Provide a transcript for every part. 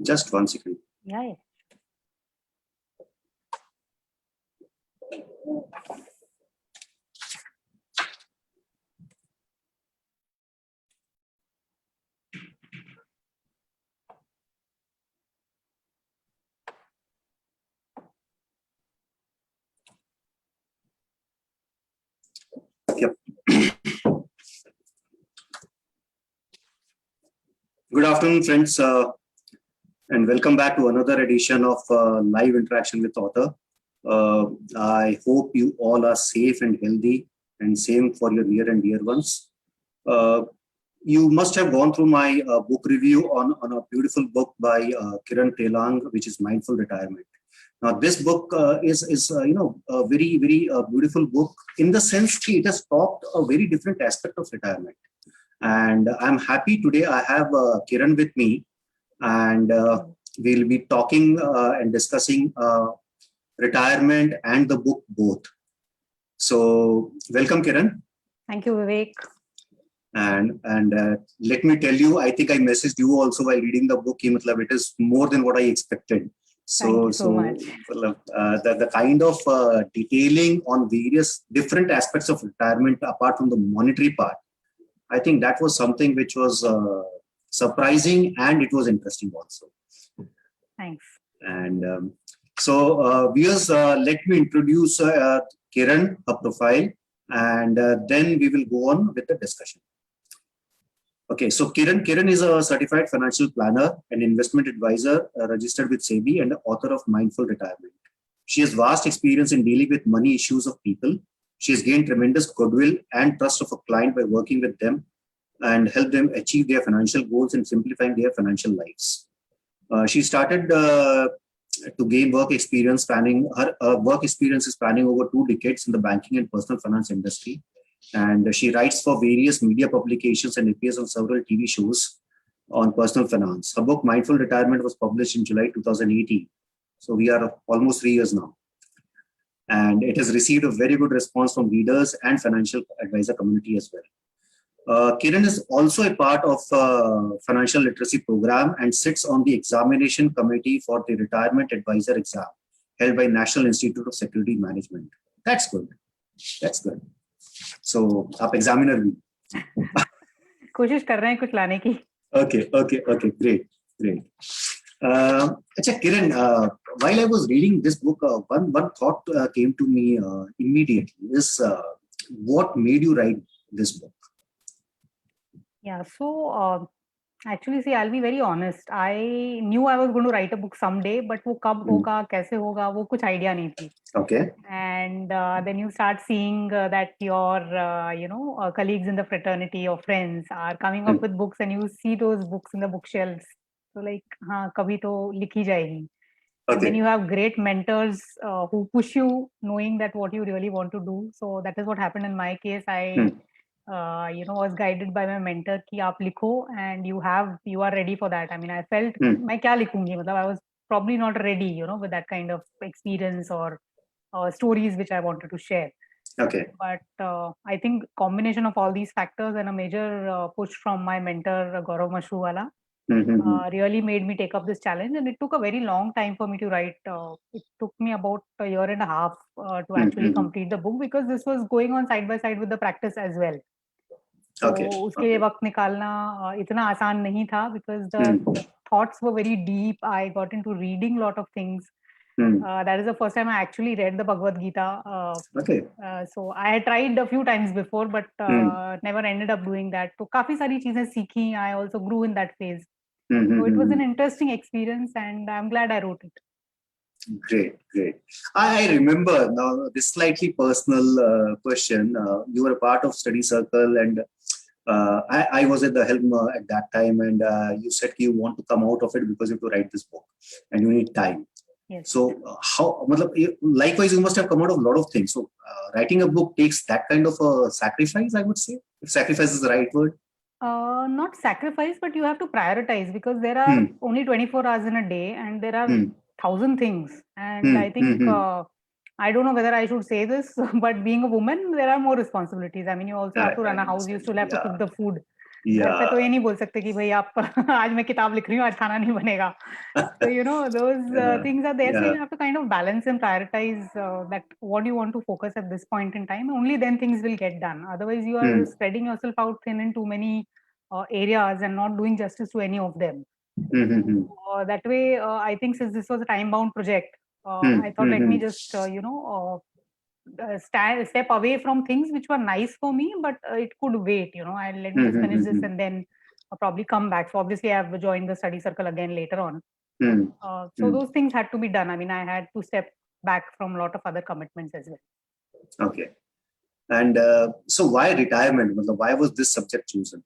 Just 1 second. Yeah. Yep. Good afternoon, friends, and welcome back to another edition of Live Interaction with Author. I hope you all are safe and healthy, and same for your near and dear ones. You must have gone through my book review on a beautiful book by Kiran Telang, which is Mindful Retirement. Now, this book is a very beautiful book in the sense that it has talked a very different aspect of retirement. And I'm happy today I have Kiran with me, and we'll be talking and discussing retirement and the book both. So welcome, Kiran. Thank you, Vivek. And let me tell you, I think I messaged you also while reading the book. It is more than what I expected. Thank you so much. The kind of detailing on various different aspects of retirement apart from the monetary part, I think that was something which was surprising, and it was interesting also. Thanks. And viewers, let me introduce Kiran, her profile, and then we will go on with the discussion. Okay, so Kiran is a certified financial planner and investment advisor, registered with SEBI, and author of Mindful Retirement. She has vast experience in dealing with money issues of people. She has gained tremendous goodwill and trust of a client by working with them and help them achieve their financial goals and simplifying their financial lives. She started to gain work experience spanning over 2 decades in the banking and personal finance industry. And she writes for various media publications and appears on several TV shows on personal finance. Her book, Mindful Retirement, was published in July 2018. So we are almost 3 years now. And it has received a very good response from readers and financial advisor community as well. Kiran is also a part of financial literacy program and sits on the examination committee for the retirement advisor exam held by National Institute of Security Management. That's good. That's good. So, आप examiner भी. कोशिश कर रहे हैं कुछ लाने की. Okay, great. Achha, Kiran, while I was reading this book, one thought came to me immediately. Is what made you write this book? Yeah, so actually, see, I'll be very honest. I knew I was going to write a book someday, but वो कब होगा, कैसे होगा, वो कुछ idea नहीं थी. Okay. And then you start seeing that your, colleagues in the fraternity or friends are coming up with books, and you see those books in the bookshelves. So like, हाँ, कभी तो लिखी जाएगी. And then you have great mentors who push you, knowing that what you really want to do. So that is what happened in my case. I was guided by my mentor कि आप लिखो, and you are ready for that. I mean, I felt मैं क्या लिखूंगी, मतलब I was probably not ready, with that kind of experience or stories which I wanted to share. Okay. But I think combination of all these factors and a major push from my mentor Gaurav Mashruwala really made me take up this challenge, and it took a very long time for me to write. It took me about a year and a half to actually complete the book, because this was going on side by side with the practice as well. So उसके लिए वक्त निकालना इतना आसान नहीं था, because the thoughts were very deep. I got into reading a lot of things. That is the first time I actually read the Bhagavad Gita. So I had tried a few times before, but never ended up doing that. So काफी सारी चीजें सीखी. I also grew in that phase. So it was an interesting experience, and I'm glad I wrote it. Great. I remember now this slightly personal question. You were a part of study circle, and I was at the helm at that time, and you said you want to come out of it because you have to write this book and you need time. Yes. So likewise, you must have come out of a lot of things. So writing a book takes that kind of a sacrifice, I would say, if sacrifice is the right word. Not sacrifice, but you have to prioritize, because there are only 24 hours in a day, and there are 1,000 things. And I think, I don't know whether I should say this, but being a woman, there are more responsibilities. I mean, you also have to run a house, you still have to cook the food. घर पे Yeah. तो ये नहीं बोल सकते कि भाई आप आज मैं किताब लिख रही हूँ, आज खाना नहीं बनेगा. So, those things are there. So Yeah. you have to kind of balance and prioritize that what you want to focus at this point in time. Only then things will get done. Otherwise, you are spreading yourself out thin in too many areas and not doing justice to any of them. That way, I think since this was a time-bound project, I thought let me just, step away from things which were nice for me, but it could wait. I'll let me just finish this and then probably come back. So obviously, I have joined the study circle again later on. So those things had to be done. I mean, I had to step back from a lot of other commitments as well. Okay. And so why retirement? Why was this subject chosen?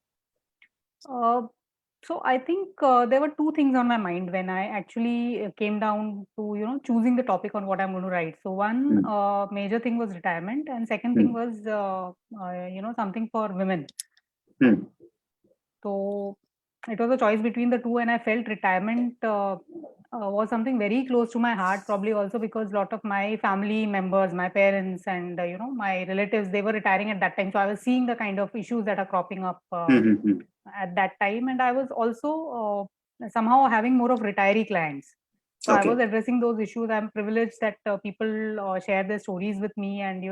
So I think there were two things on my mind when I actually came down to choosing the topic on what I'm going to write. So one major thing was retirement, and second thing was something for women. So it was a choice between the two, and I felt retirement was something very close to my heart. Probably also because a lot of my family members, my parents, and my relatives, they were retiring at that time. So I was seeing the kind of issues that are cropping up at that time, and I was also somehow having more of retiree clients. So I was addressing those issues. I'm privileged that people share their stories with me, and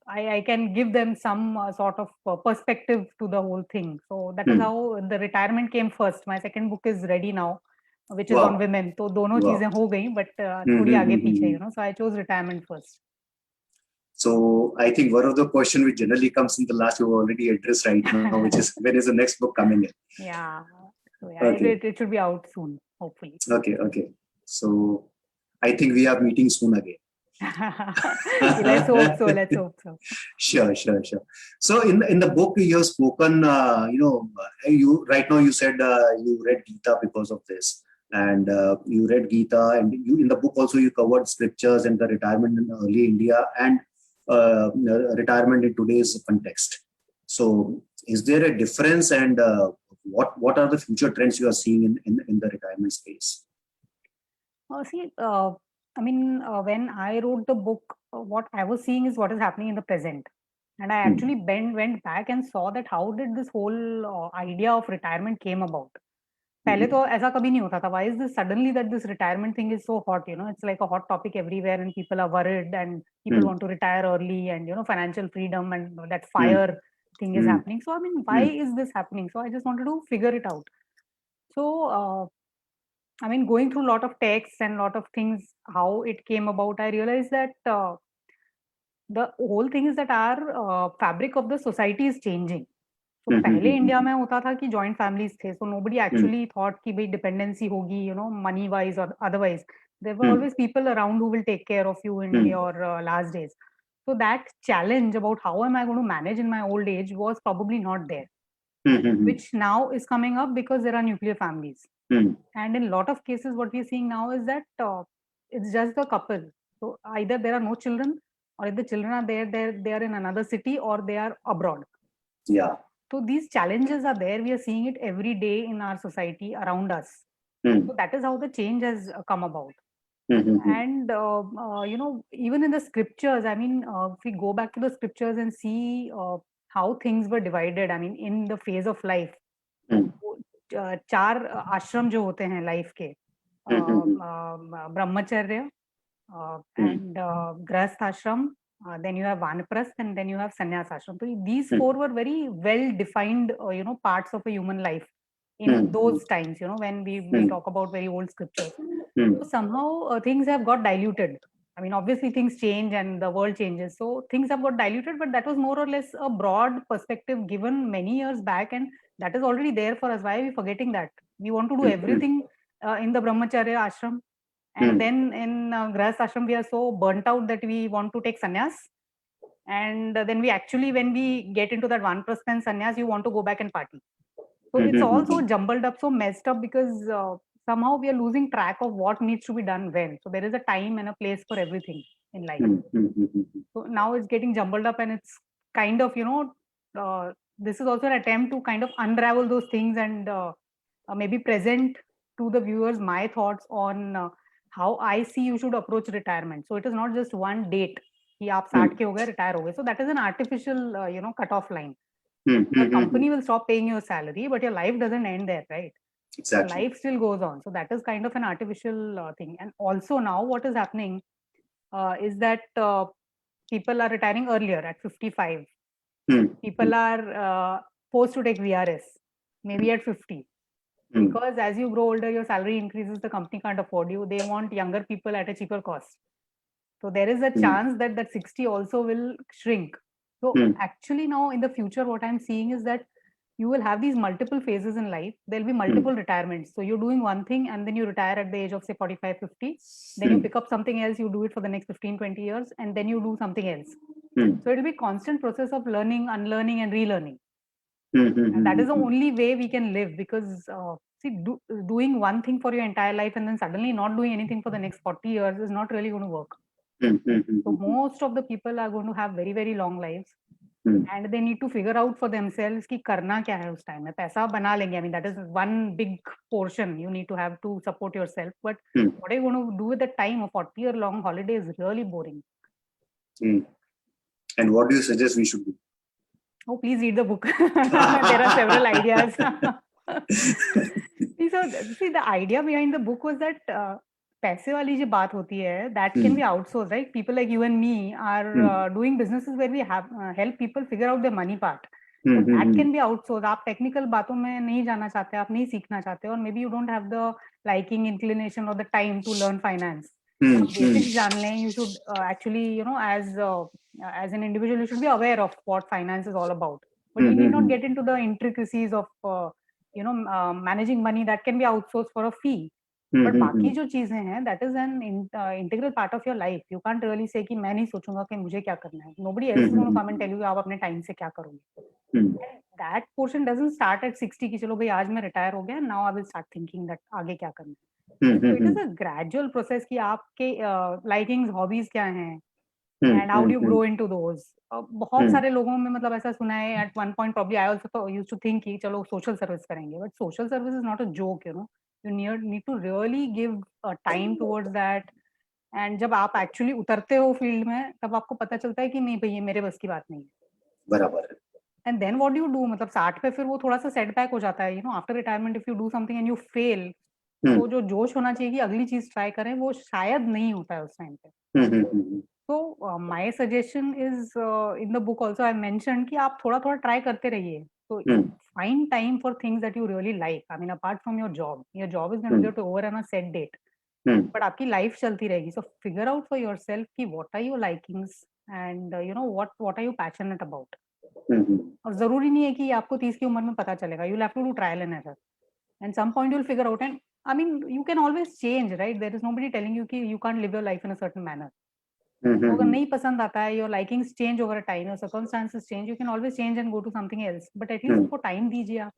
I can give them some sort of perspective to the whole thing. So that is how the retirement came first. My second book is ready now, which is on women. So दोनों चीजें हो गई, but थोड़ी आगे पीछे, So I chose retirement first. So I think one of the questions which generally comes in the last, you already addressed right now, which is when is the next book coming in? Yeah. So it should be out soon, hopefully. Okay. So I think we are meeting soon again. Let's hope so. Sure. So in the book you have spoken, you right now you said you read Gita because of this, and you read Gita, and you in the book also you covered scriptures and the retirement in early India and retirement in today's context. So is there a difference, and what are the future trends you are seeing in the retirement space? When I wrote the book, what I was seeing is what is happening in the present. And I actually went back and saw that how did this whole idea of retirement came about. पहले तो ऐसा कभी नहीं होता था. Why is this suddenly that this retirement thing is so hot? It's like a hot topic everywhere, and people are worried, and people want to retire early, and financial freedom and that fire thing is happening. So why is this happening? So I just wanted to figure it out. So going through a lot of texts and a lot of things, how it came about, I realized that the whole thing is that our fabric of the society is changing. So पहले India में होता था कि joint families थे, so nobody actually thought कि भाई dependency होगी, money wise or otherwise. There were always people around who will take care of you in your last days. So that challenge about how am I going to manage in my old age was probably not there, which now is coming up because there are nuclear families. And in a lot of cases, what we are seeing now is that it's just the couple. So either there are no children, or if the children are there, they are in another city, or they are abroad. Yeah. So these challenges are there. We are seeing it every day in our society around us. So that is how the change has come about. And even in the scriptures, if we go back to the scriptures and see how things were divided, in the phase of life, चार आश्रम जो होते हैं life के, ब्रह्मचर्य and grahasth ashram, then you have vanaprasth, and then you have sannyas ashram. So these four were very well defined parts of a human life in those times, when we talk about very old scriptures. So somehow things have got diluted. Obviously things change and the world changes, so things have got diluted, but that was more or less a broad perspective given many years back, and that is already there for us. Why are we forgetting that? We want to do everything in the brahmacharya ashram, and then in grahasth ashram we are so burnt out that we want to take sannyas, and then we actually, when we get into that vanaprastha and sannyas, you want to go back and party. So it's all so jumbled up, so messed up, because somehow we are losing track of what needs to be done when. So there is a time and a place for everything in life. So now it's getting jumbled up, and it's kind of, this is also an attempt to kind of unravel those things and maybe present to the viewers my thoughts on how I see you should approach retirement. So it is not just one date कि आप 60 के हो गए, retire हो गए. So that is an artificial, cutoff line. The company will stop paying your salary, but your life doesn't end there, right? Exactly. Your life still goes on. So that is kind of an artificial thing. And also now what is happening is that people are retiring earlier at 55. People are forced to take VRS, maybe at 50. Because as you grow older, your salary increases, the company can't afford you. They want younger people at a cheaper cost. So there is a chance that that 60 also will shrink. So actually now in the future, what I'm seeing is that you will have these multiple phases in life. There'll be multiple retirements. So you're doing one thing and then you retire at the age of say 45, 50. Then you pick up something else, you do it for the next 15, 20 years, and then you do something else. So it'll be constant process of learning, unlearning, and relearning. And that is the only way we can live, because doing one thing for your entire life and then suddenly not doing anything for the next 40 years is not really going to work. So most of the people are going to have very, very long lives. And they need to figure out for themselves कि करना क्या है उस time में. पैसा बना लेंगे. I mean, that is one big portion you need to have to support yourself. But what are you going to do with the time? A 40-year-long holiday is really boring. And what do you suggest we should do? Oh, please read the book. There are several ideas. So, see, the idea behind the book was that पैसे वाली जो बात होती है, that can be outsourced, right? People like you and me are doing businesses where we have help people figure out the money part. So that can be outsourced. आप technical बातों में नहीं जाना चाहते, आप नहीं सीखना चाहते, or maybe you don't have the liking, inclination, or the time to learn finance. Basics जान लें. You should actually, you know, as an individual, you should be aware of what finance is all about. But you need not get into the intricacies of managing money. That can be outsourced for a fee. But बाकी जो चीजें हैं, that is an integral part of your life. You can't really say कि मैं नहीं सोचूंगा कि मुझे क्या करना है. Nobody else is going to come and tell you आप अपने time से क्या करोगे. That portion doesn't start at 60 कि चलो भाई आज मैं retire हो गया. Now I will start thinking that आगे क्या करना है. So it is a gradual process कि आपके likings, hobbies क्या हैं, and how do you grow into those. बहुत सारे लोगों में मतलब ऐसा सुना है at one point probably I also used to think कि चलो social service करेंगे. But social service is not a joke, you know. You need to really give time towards that. And जब आप actually उतरते हो field में, तब आपको पता चलता है कि नहीं भाई ये मेरे बस की बात नहीं है. बराबर है. And then what do you do? मतलब 60 पे फिर वो थोड़ा सा setback हो जाता है. You know, after retirement if you do something and you fail, तो जो जोश होना चाहिए कि अगली चीज try करें, वो शायद नहीं होता है उस time पे. So my suggestion is in the book also I mentioned कि आप थोड़ा थोड़ा try करते रहिए. So find time for things that you really like. I mean, apart from your job is going to get over on a set date. But आपकी life चलती रहेगी. So figure out for yourself कि what are your likings and what are you passionate about. और जरूरी नहीं है कि आपको 30 की उम्र में पता चलेगा. You'll have to do trial and error. And some point you'll figure out. And I mean, you can always change, right? There is nobody telling you कि you can't live your life in a certain manner. तो अगर नहीं पसंद आता है, your likings change over a time, your circumstances change, you can always change and go to something else. But at least उसको time दीजिए आप.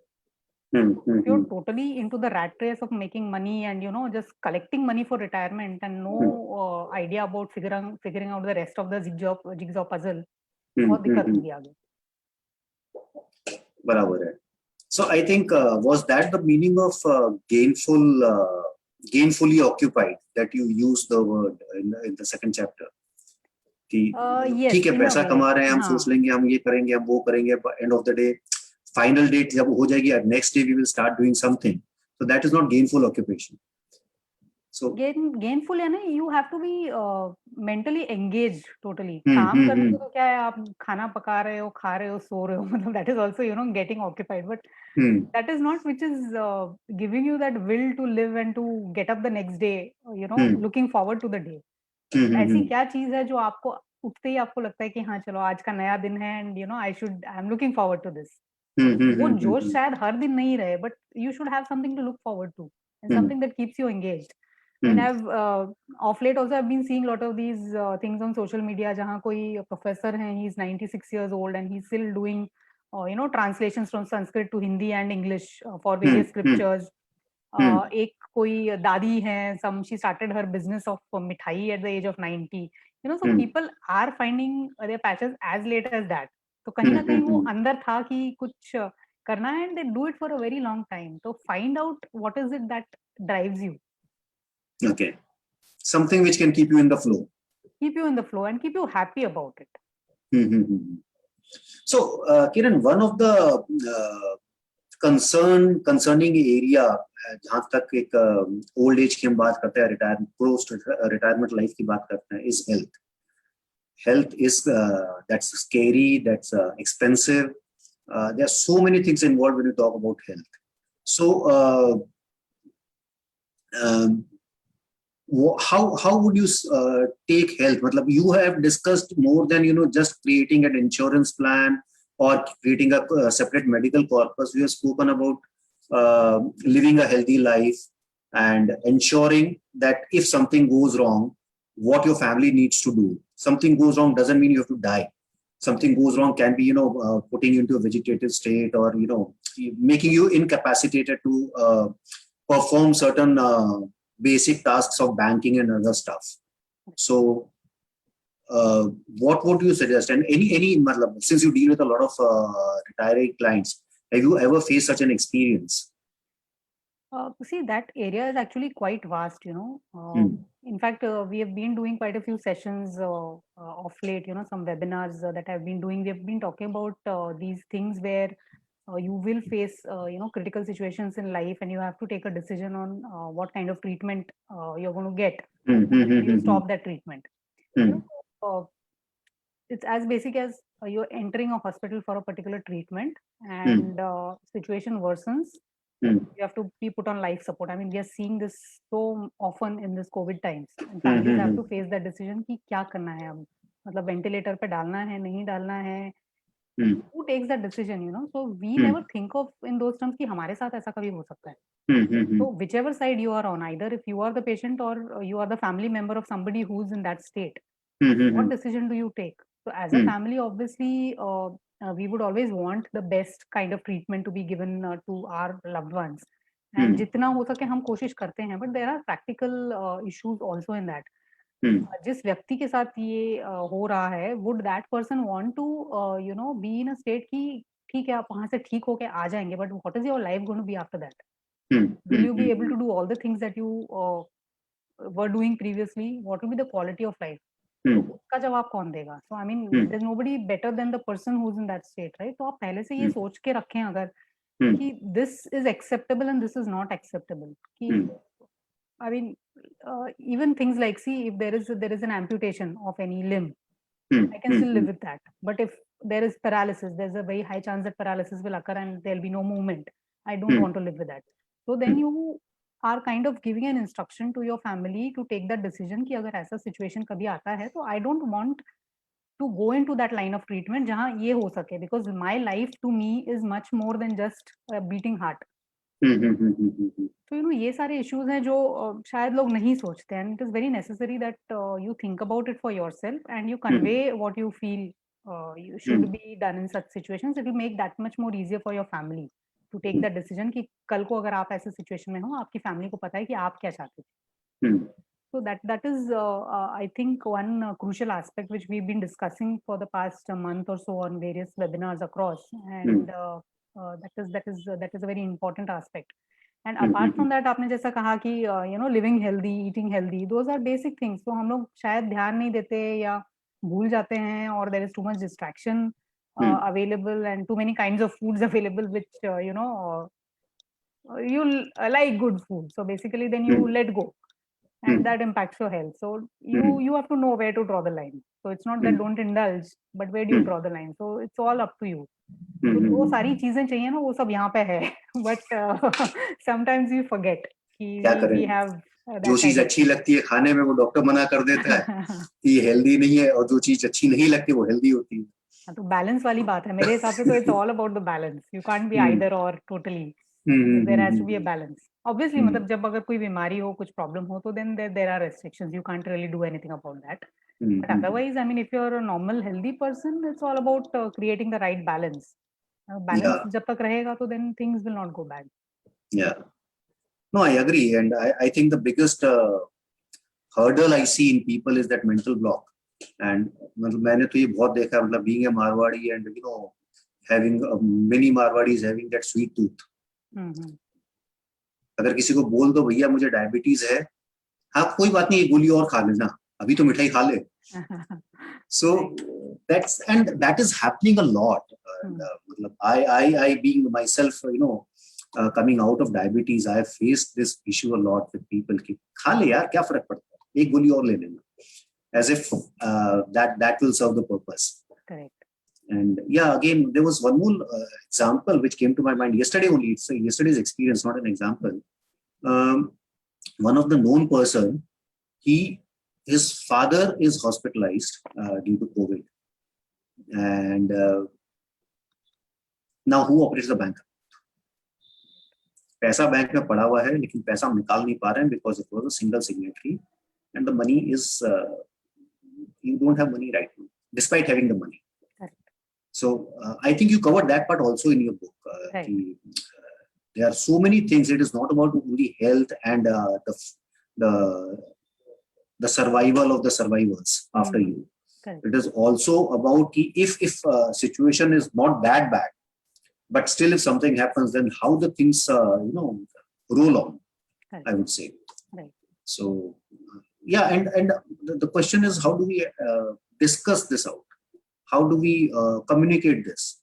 If you're totally into the rat race of making money and just collecting money for retirement and no idea about figuring out the rest of the jigsaw puzzle, बहुत दिक्कत होगी आगे. बराबर है. So I think was that the meaning of gainfully occupied that you used the word in the second chapter? Yes, ठीक है, पैसा कमा रहे हैं, हम सोच लेंगे हम ये करेंगे, हम वो करेंगे, end of the day final date जब हो जाएगी, next day we will start doing something. So that is not gainful occupation. So gainful है ना, you have to be mentally engaged totally. काम करने को तो क्या है, आप खाना पका रहे हो, खा रहे हो, सो रहे हो, मतलब that is also getting occupied. But that is not which is giving you that will to live and to get up the next day, looking forward to the day. ऐसी क्या चीज है जो आपको उठते ही आपको लगता है कि हाँ चलो आज का नया दिन है and I am looking forward to this. वो जोश शायद हर दिन नहीं रहे, but you should have something to look forward to and something that keeps you engaged. And I've of late also I've been seeing a lot of these things on social media जहाँ कोई professor है, he's 96 years old and he's still doing translations from Sanskrit to Hindi and English for various scriptures. एक कोई दादी है, she started her business of मिठाई at the age of 90. So people are finding their passions as late as that. तो कहीं ना कहीं वो अंदर था कि कुछ करना है, and they do it for a very long time. So find out what is it that drives you. Okay, something which can keep you in the flow. Keep you in the flow and keep you happy about it. So, Kiran, one of the concerning area, जहाँ तक एक old age की हम बात करते हैं, post retirement life की बात करते हैं, is health. Health is that's scary, that's expensive. There are so many things involved when you talk about health. So, how would you take health? मतलब you have discussed more than just creating an insurance plan or creating a separate medical corpus. We have spoken about living a healthy life and ensuring that if something goes wrong, what your family needs to do. Something goes wrong doesn't mean you have to die. Something goes wrong can be putting you into a vegetative state, or making you incapacitated to perform certain basic tasks of banking and other stuff. So what would you suggest? And any since you deal with a lot of retiring clients, have you ever faced such an experience? See, that area is actually quite vast, In fact, we have been doing quite a few sessions of late, some webinars that I've been doing. We have been talking about these things where you will face, critical situations in life, and you have to take a decision on what kind of treatment you're going to get. You stop that treatment. It's as basic as you're entering a hospital for a particular treatment, and situation worsens. You have to be put on life support. I mean, we are seeing this so often in this COVID times. And families have to face that decision कि क्या करना है अब, मतलब ventilator पे डालना है, नहीं डालना है. Who takes that decision, So we never think of in those terms कि हमारे साथ ऐसा कभी हो सकता है. So whichever side you are on, either if you are the patient or you are the family member of somebody who's in that state, what decision do you take? So as a family, obviously, we would always want the best kind of treatment to be given to our loved ones. And जितना हो सके हम कोशिश करते हैं, but there are practical issues also in that. जिस व्यक्ति के साथ ये हो रहा है, would that person want to be in a state कि ठीक है आप वहाँ से ठीक होके आ जाएंगे, but what is your life going to be after that? Will you be able to do all the things that you were doing previously? What will be the quality of life? उसका जवाब कौन देगा? So I mean, there's nobody better than the person who's in that state, right? तो आप पहले से ये सोच के रखें अगर कि this is acceptable and this is not acceptable. कि I mean, even things like, see, if there is an amputation of any limb, I can still live with that. But if there is paralysis, there's a very high chance that paralysis will occur and there'll be no movement. I don't want to live with that. So then you are kind of giving an instruction to your family to take that decision कि अगर ऐसा situation कभी आता है तो I don't want to go into that line of treatment जहाँ ये हो सके, because my life to me is much more than just a beating heart. तो ये सारे issues हैं जो शायद लोग नहीं सोचते, and it is very necessary that you think about it for yourself and you convey what you feel you should be done in such situations. It will make that much more easier for your family to take that decision कि कल को अगर आप ऐसे situation में हो, आपकी family को पता है कि आप क्या चाहते थे. So that is I think one crucial aspect which we've been discussing for the past month or so on various webinars across, and that is a very important aspect. And apart from that, आपने जैसा कहा कि living healthy, eating healthy, those are basic things. So हम लोग शायद ध्यान नहीं देते या भूल जाते हैं, or there is too much distraction available and too many kinds of foods available which you like good food. So basically then you let go. And that impacts your health. So you have to know where to draw the line. So it's not that don't indulge, but where do you draw the line? So it's all up to you. तो वो सारी चीजें चाहिए ना, वो सब यहाँ पे है. But sometimes you forget कि we have जो चीज अच्छी लगती है खाने में वो डॉक्टर मना कर देता है कि हेल्दी नहीं है, और जो चीज अच्छी नहीं लगती वो हेल्दी होती है. तो बैलेंस वाली बात है मेरे हिसाब से. तो it's all about the balance. You can't be either or totally. There has to be a balance. Obviously, मतलब जब अगर कोई बीमारी हो, कुछ प्रॉब्लम हो, तो then there are restrictions. You can't really do anything about that. But otherwise, I mean, if you're a normal, healthy person, it's all about creating the right balance. Balance जब तक रहेगा, तो then things will not go bad. Yeah. No, I agree, and I think the biggest hurdle I see in people is that mental block. And मैंने तो ये बहुत देखा, मतलब being a Marwadi and having many Marwadis having that sweet tooth. अगर किसी को बोल दो भैया मुझे डायबिटीज है, हाँ कोई बात नहीं, एक गोली और खा लेना, अभी तो मिठाई खा ले. So that is happening a lot. I being myself, coming out of diabetes, I have faced this issue a lot with people. कि खा ले यार, क्या फर्क पड़ता है, एक गोली और ले लेना, as if that will serve the purpose. Correct. And yeah, again, there was one more example which came to my mind yesterday only. It's yesterday's experience, not an example. One of the known person, his father is hospitalized due to COVID, and now who operates the bank? पैसा bank में पड़ा हुआ है, लेकिन पैसा हम निकाल नहीं पा रहे हैं because it was a single signatory, and the money is you don't have money right now, despite having the money. So I think you covered that part also in your book. Right. There are so many things. It is not about only health and the survival of the survivors after you. Correct. It is also about if situation is not that bad, but still if something happens, then how the things roll on. Correct. I would say. Right. So yeah, and the question is, how do we discuss this out? How do we communicate this?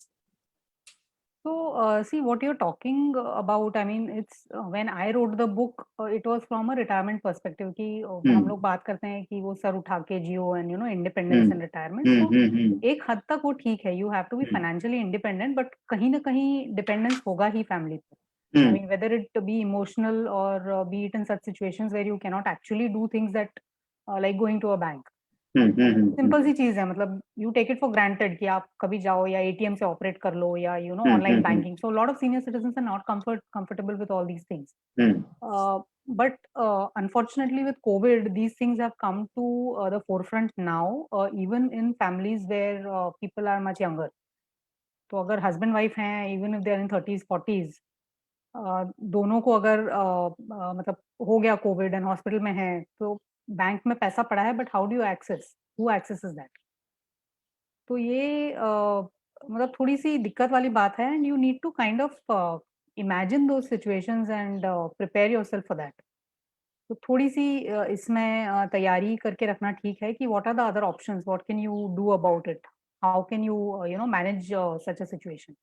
So, see what you're talking about. I mean, it's when I wrote the book, it was from a retirement perspective. कि हम लोग बात करते हैं कि वो sir उठा के जियो and independence and retirement. तो एक हद तक वो ठीक है. You have to be financially independent, but कहीं ना कहीं dependence होगा ही family पे. I mean, whether it be emotional or be it in such situations where you cannot actually do things that like going to a bank. Simple सी चीज है, मतलब you take it for granted कि आप कभी जाओ या एटीएम से ऑपरेट कर लो या online banking. So lot of senior citizens are not comfortable with all these things. But unfortunately with COVID, these things have come to the forefront now, even in families where people are much younger. तो अगर husband wife हैं, even if they are in 30s 40s, दोनों को अगर मतलब हो गया Covid and hospital में है, तो बैंक में पैसा पड़ा है, but how do you access, who accesses that? तो ये मतलब थोड़ी सी दिक्कत वाली बात है. And you need to kind of imagine those situations and prepare yourself for that. तो थोड़ी सी इसमें तैयारी करके रखना ठीक है कि what are the other options, what can you do about it, how can you manage such a situation.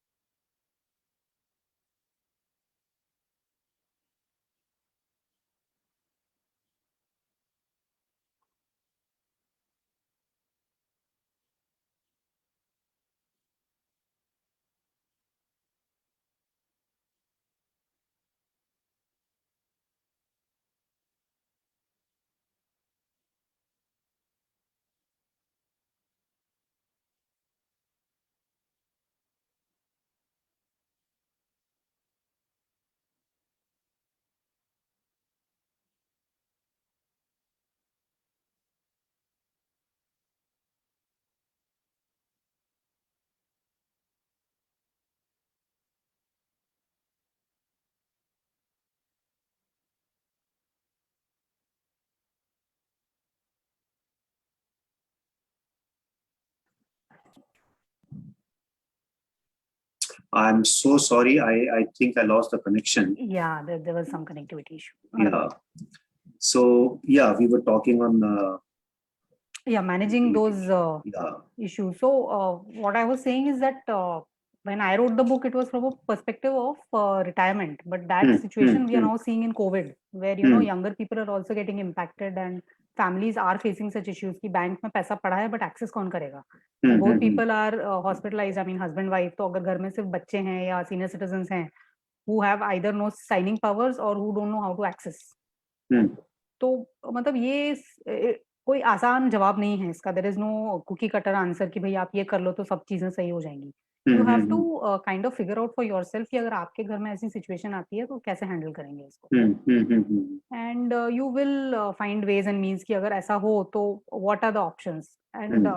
I'm so sorry. I think I lost the connection. Yeah, there was some connectivity issue. Yeah. So yeah, we were talking on managing those issues. So what I was saying is that when I wrote the book, it was from a perspective of retirement. But that situation we are now seeing in COVID, where younger people are also getting impacted and families are facing such issues कि bank में पैसा पड़ा है but access कौन करेगा? Both people are hospitalized. I mean husband wife. तो अगर घर में सिर्फ बच्चे हैं या senior citizens हैं who have either no signing powers or who don't know how to access. तो मतलब ये कोई आसान जवाब नहीं है इसका. There is no cookie cutter answer कि भाई आप ये कर लो तो सब चीजें सही हो जाएंगी. You have to kind of figure out for yourself कि अगर आपके घर में ऐसी सिचुएशन आती है तो कैसे हैंडल करेंगे इसको. And you will find ways and means कि अगर ऐसा हो तो what are the options. And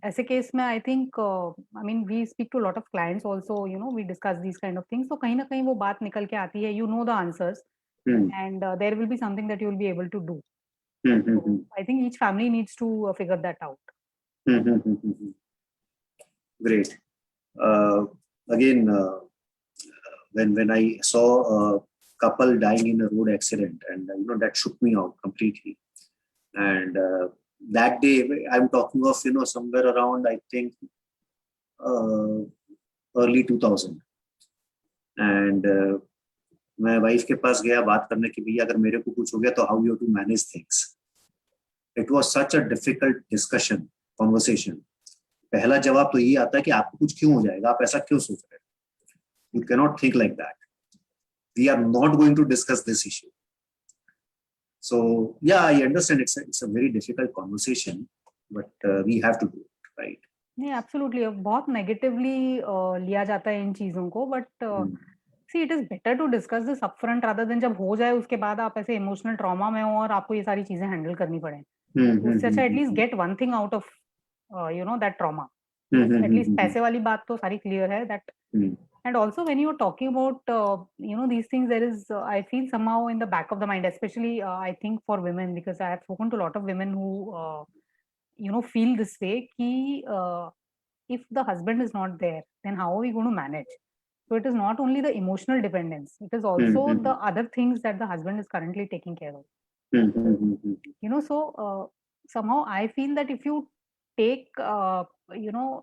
ऐसे केस में I think I mean we speak to lot of clients also, we discuss these kind of things. तो कहीं ना कहीं वो बात निकल के आती है. You know the answers and there will be something that you will be able to do. So I think each family needs to figure that out. Great. Again, when I saw a couple dying in a road accident, and that shook me out completely. And that day, I'm talking of somewhere around, I think early 2000 and मैं wife के पास गया बात करने की, भैया अगर मेरे को कुछ हो गया तो how you to manage things. It was such a difficult discussion, conversation. पहला जवाब तो ये आता है कि आपको कुछ क्यों हो जाएगा, आप ऐसा क्यों सोच रहे हैं. You can not think like that. We are not going to discuss this issue. So yeah, I understand it's a very difficult conversation, but we have to do it, right? नहीं, एब्सोल्युटली बहुत negatively लिया जाता है इन चीजों को, but see it is better to discuss this upfront rather than जब हो जाए उसके बाद आप ऐसे इमोशनल ट्रॉमा में हो और आपको ये सारी चीजें हैंडल करनी पड़े. उससे अच्छा at least get one thing out of that trauma. At least पैसे वाली बात तो सारी क्लियर है that. And also when you're talking about these things, there is I feel somehow in the back of the mind, especially I think for women, because I have spoken to a lot of women who feel this way ki if the husband is not there, then how are we going to manage? So it is not only the emotional dependence, it is also the other things that the husband is currently taking care of. So somehow I feel that if you take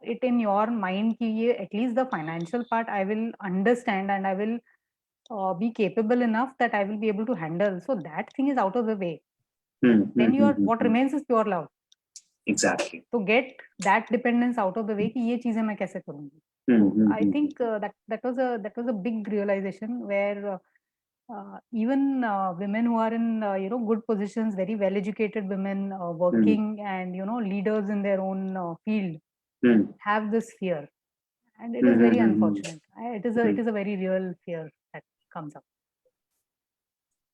it in your mind ki ye at least the financial part I will understand and I will be capable enough that I will be able to handle, so that thing is out of the way. Then what remains is pure love. Exactly. So get that dependence out of the way ki ye cheeze main kaise karungi. I think that was a big realization where even women who are in good positions, very well educated women, working and leaders in their own field, have this fear, and it is very unfortunate. It is a very real fear that comes up.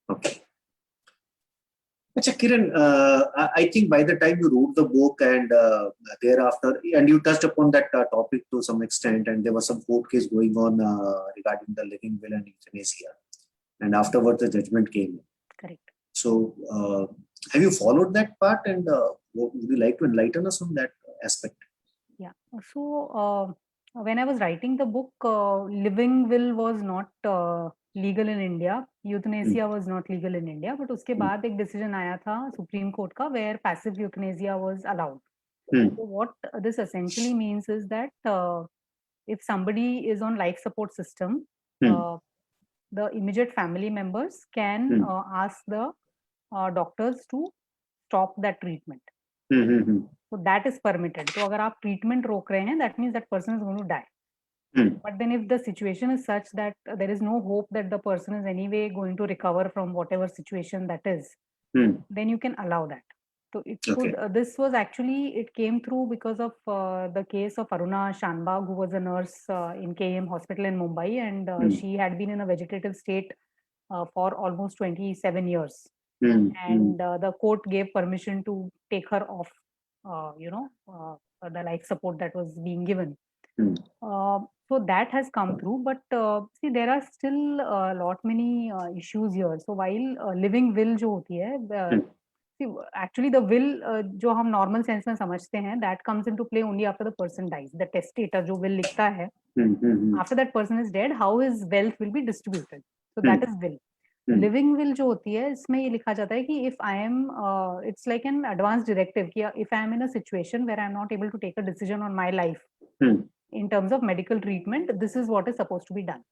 Okay. Achha, Kiran, I think by the time you wrote the book and thereafter, and you touched upon that topic to some extent, and there was some court case going on regarding the living will and euthanasia, and afterwards the judgment came. Correct. So, have you followed that part, and would you like to enlighten us on that aspect? Yeah. So, when I was writing the book, living will was not legal in India. Euthanasia was not legal in India. But उसके बाद एक decision आया था Supreme Court का where passive euthanasia was allowed. So what this essentially means is that if somebody is on life support system, the immediate family members can ask the doctors to stop that treatment. So that is permitted. So अगर आप treatment रोक रहे हैं, that means that person is going to die. But then if the situation is such that there is no hope that the person is anyway going to recover from whatever situation that is, then you can allow that. So it could, this was actually, it came through because of the case of Aruna Shanbag, who was a nurse in KM hospital in Mumbai, and she had been in a vegetative state for almost 27 years. And the court gave permission to take her off the life support that was being given. So that has come through, but see, there are still a lot many issues here. So while living will जो होती है, see, actually the will जो हम normal sense में समझते हैं, that comes into play only after the person dies. The testator जो will लिखता है, after that person is dead, how his wealth will be distributed. So that is will. Living will जो होती है, इसमें ये लिखा जाता है कि if I am it's like an advance directive कि if I am in a situation where I am not able to take a decision on my life in terms of medical treatment, this is what is supposed to be done.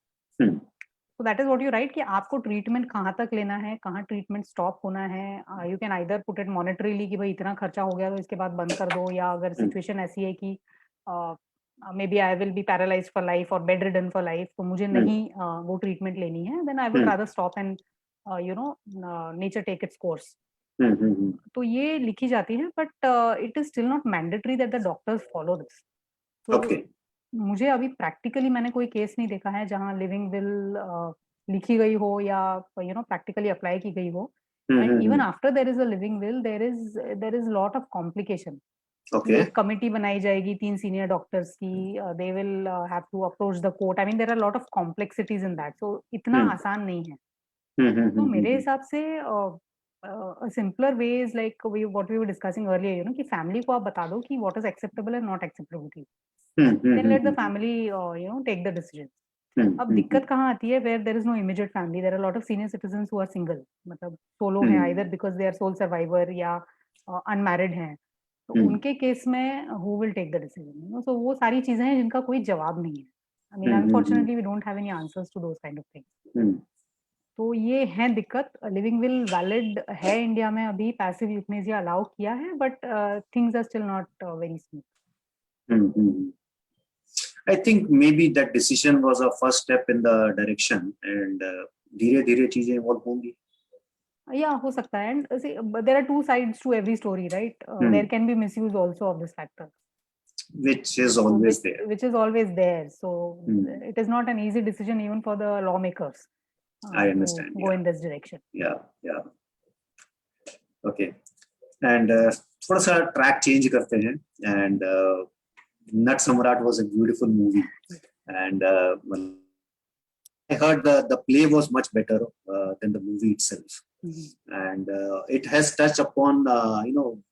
So that is what you write कि आपको treatment कहाँ तक लेना है, कहाँ treatment stop होना है. You can either put it monetarily कि भाई इतना खर्चा हो गया तो इसके बाद बंद कर दो, या अगर सिचुएशन ऐसी है कि may be I will be paralysed for life और बेड रिडन फॉर लाइफ, तो मुझे नहीं वो ट्रीटमेंट लेनी है, then I would rather stop and nature take its course. तो ये लिखी जाती है, but it is still not mandatory that the doctors follow this. तो मुझे अभी प्रैक्टिकली मैंने कोई केस नहीं देखा है जहाँ लिविंग विल लिखी गई हो या प्रैक्टिकली अप्लाई की गई हो. And even after there is a living will, there is lot of complication. Committee बनाई जाएगी 3 सीनियर डॉक्टर्स की, they will have to approach the court. I mean there are lot of complexities in that. So इतना आसान नहीं है. तो मेरे हिसाब से simpler way is like what we were discussing earlier, कि फैमिली को आप बता दो कि what is acceptable and not acceptable to you, then let the family take the decision. अब दिक्कत कहाँ आती है, where there is no immediate family, there are lot of senior citizens who are single, मतलब सोलो है, either because they are sole survivor या unmarried हैं. तो हम्म, उनके केस में who will take the decision, so वो सारी चीजें हैं जिनका कोई जवाब नहीं है. I mean unfortunately we don't have any answers to those kind of things. Hmm, तो ये है दिक्कत. लिविंग विल वैलिड है इंडिया में अभी, पैसिव यूथनेसिया अलाउ किया है, but things are still not very smooth. Hmm. I think maybe that decision was a first step in the direction, and धीरे धीरे चीजें इवॉल्व होंगी. Yeah, हो सकता है. And see, but there are two sides to every story, right? There can be misuse also of this factor, Which is so always there. which is always there. So Hmm. it is not an easy decision even for the lawmakers I to understand. go Yeah. in this direction. Yeah. Okay. And थोड़ा सा track change करते हैं. And Nut Samrat was a beautiful movie, and I heard the play was much better than the movie itself. And it has touched upon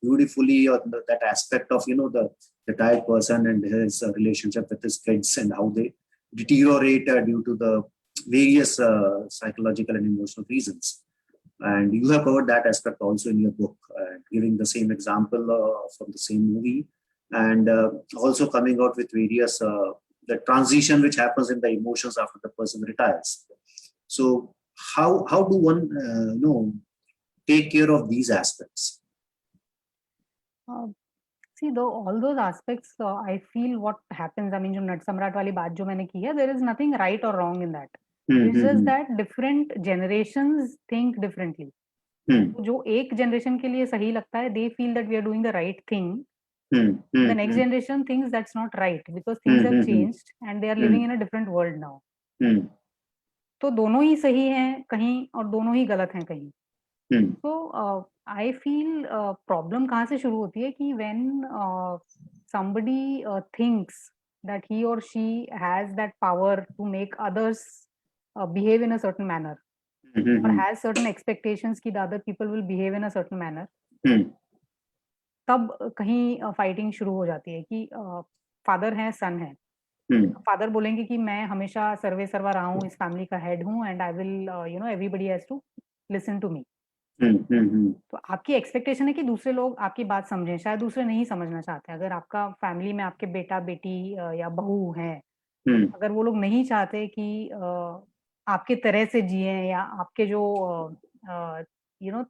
beautifully that aspect of the retired person and his relationship with his kids and how they deteriorate due to the various psychological and emotional reasons. And you have covered that aspect also in your book, giving the same example from the same movie, and also coming out with various the transition which happens in the emotions after the person retires. So how do one take care of these aspects? See, though all those aspects, I feel what happens. I mean, जो नट सम्राट वाली बात जो मैंने की है, there is nothing right or wrong in that. It's just that different generations think differently. जो एक generation के लिए सही लगता है, they feel that we are doing the right thing. The next generation thinks that's not right because things have changed and they are living in a different world now. तो दोनों ही सही हैं कहीं और दोनों ही गलत हैं कहीं. So I feel problem कहाँ से शुरू होती है कि when somebody thinks that he or she has that power to make others behave in a certain manner, or has certain expectations कि the other people will behave in a certain manner, तब कहीं fighting शुरू हो जाती है कि father है सन है. फादर बोलेंगे कि मैं हमेशा सर्वे सर्वा रहा हूँ, इस फैमिली का हेड हूँ, and I will everybody has to listen to me. तो आपकी एक्सपेक्टेशन है कि दूसरे लोग आपकी बात समझें, शायद दूसरे नहीं समझना चाहते. अगर आपका फैमिली में आपके बेटा बेटी या बहू हैं, अगर वो लोग नहीं चाहते कि आपके तरह से जिए या आपके जो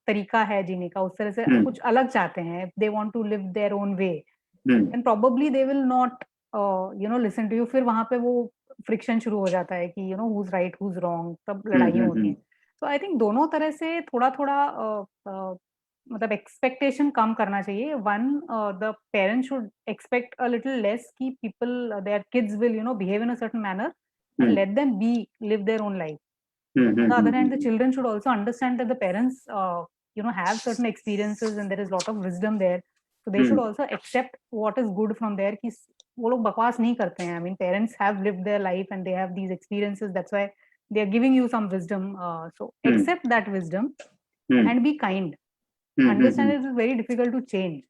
तरीका है जीने का उस तरह से कुछ अलग चाहते हैं, they want to live their own way, and probably they will not listen to you. फिर वहां पे वो फ्रिक्शन शुरू हो जाता है कि हुज राइट हुज रॉन्ग, तब लड़ाइयाँ होती हैं. तो आई थिंक दोनों तरह से थोड़ा थोड़ा मतलब एक्सपेक्टेशन कम करना चाहिए. One, the parents should expect a little less कि people their kids will behave in a certain manner and let them be live their own life. On the other hand, the children should also understand that the parents have certain experiences and there is a lot of wisdom there, so they should also accept what is good from there कि वो लोग बकवास नहीं करते हैं. I mean, parents have lived their life and they have these experiences, that's why they are giving you some wisdom, so accept that wisdom and be kind. Understand it is very difficult to change.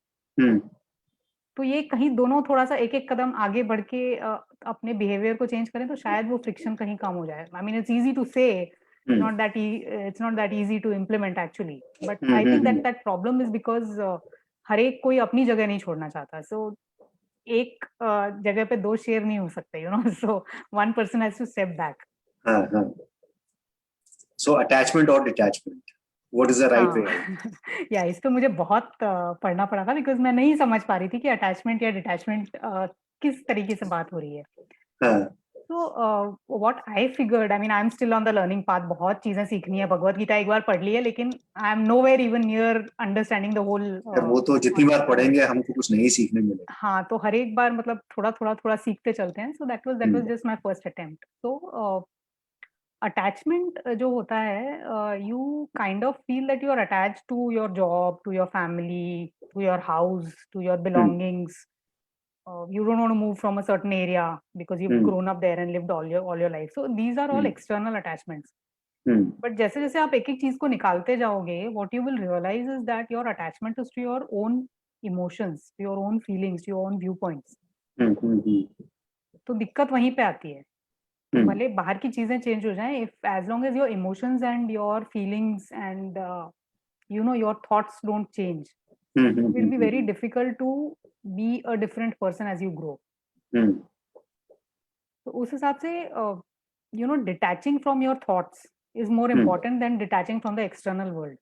तो ये कहीं दोनों थोड़ा सा एक एक कदम आगे बढ़ के अपने बिहेवियर को चेंज करें तो शायद वो फ्रिक्शन कहीं कम हो जाए. I mean it's easy to say, it's not that easy to implement actually, but I think that problem is because हर एक कोई अपनी जगह नहीं छोड़ना चाहता. So एक जगह पे दो शेर नहीं हो सकते, so one person has to step back. So attachment or detachment, what is the right way out? या इस पे मुझे बहुत पढ़ना पड़ा था बिकॉज मैं नहीं समझ पा रही थी कि अटैचमेंट या डिटैचमेंट किस तरीके से बात हो रही है. तो what I figured, I mean I am still on the learning path. बहुत चीजें सीखनी है. भगवत गीता एक बार पढ़ ली है लेकिन I am nowhere even near understanding the whole. वो तो जितनी बार पढ़ेंगे हमको कुछ नहीं सीखने मिलेगा. हाँ, तो हर एक बार मतलब थोड़ा थोड़ा थोड़ा सीखते चलते हैं. So that was just my first attempt. तो अटैचमेंट जो होता है, you kind of feel that you are attached to your job, to your family, to your house, to your belongings. You don't want to move from a certain area because you've grown up there and lived all your life. So these are all external attachments. But जैसे जैसे आप एक एक चीज को निकालते जाओगे, what you will realize is that your attachment is to your own emotions, to your own feelings, to your own viewpoints. तो दिक्कत वहीं पे आती है. भले बाहर की चीजें चेंज हो जाएं, if as long as your emotions and your feelings and your thoughts don't change, It will be very difficult to be a different person as you grow. तो उस हिसाब से detaching from your thoughts is more important then detaching from the external world.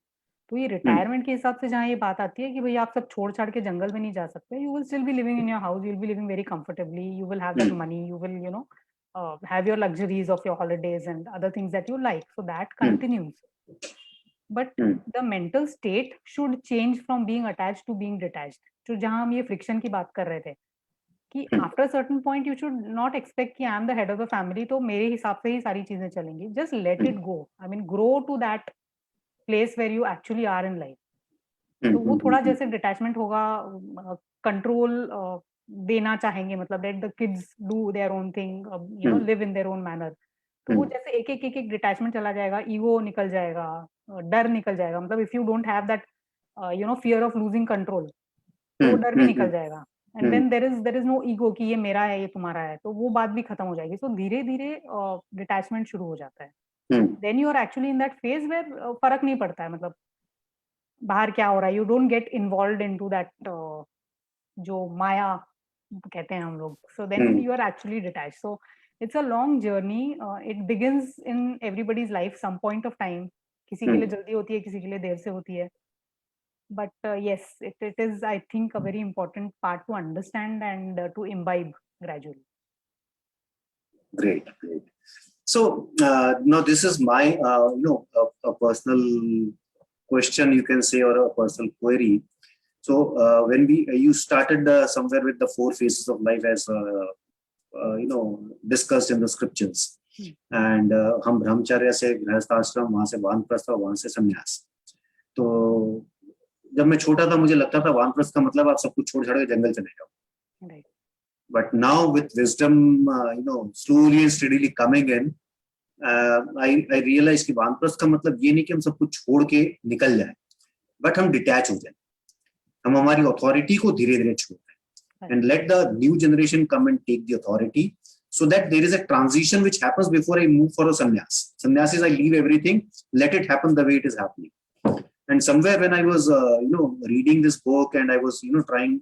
तो ये retirement के हिसाब से जहाँ ये बात आती है कि भाई आप सब छोड़ छाड़ के जंगल में नहीं जा सकते. You will still be living in your house, you will B living very comfortably, you will have that money, you will have your luxuries of your holidays and other things that you like, so that continues. But the mental state should change from being attached to being detached. तो जहाँ हम ये friction की बात कर रहे थे कि after certain point you should not expect कि I am the head of the family तो मेरे हिसाब से ही सारी चीजें चलेंगी. Just let it go. I mean grow to that place where you actually are in life. तो वो थोड़ा जैसे डिटैचमेंट होगा, कंट्रोल देना चाहेंगे, मतलब let the kids do their own thing, live in their own manner. तो वो जैसे एक एक एक एक डिटैचमेंट चला जाएगा, ईगो निकल जाएगा, डर निकल जाएगा. मतलब if you don't have that fear of losing control, तो वो डर भी निकल जाएगा. And then there is no ego कि ये मेरा है, ये तुम्हारा है, तो वो बात भी खत्म हो जाएगी. सो धीरे धीरे डिटैचमेंट शुरू हो जाता है. Then you are actually in that phase where फर्क नहीं पड़ता है, मतलब बाहर क्या हो रहा है, you don't get involved into that जो माया कहते हैं हम लोग. So then you are actually detach. So it's a long journey. It begins in everybody's life some point of time. किसी के लिए जल्दी होती है, किसी के लिए देर से होती है. But yes, it is, I think, a very important part to understand and to imbibe gradually. Great. So now this is my a personal question, you can say, or a personal query. So when you started somewhere with the 4 phases of life as discussed in the scriptures, and हम ब्रह्मचर्य से गृहस्थाश्रम, वहां से वानप्रस्थ, वहां से संन्यास. तो जब मैं छोटा था मुझे लगता था वानप्रस्थ का मतलब आप सब कुछ छोड़ छाड़ के जंगल चले जाओ. But now with wisdom slowly and steadily coming in, I realise कि वानप्रस्थ का मतलब ये नहीं कि हम सब कुछ छोड़ के निकल जाए, बट हम डिटैच हो जाए, हम हमारी अथॉरिटी को धीरे धीरे छोड़ दें, and let the new generation come and take the authority, so that there is a transition which happens before I move for a sannyas. Sannyas is I leave everything, let it happen the way it is happening. And somewhere when I was reading this book and I was trying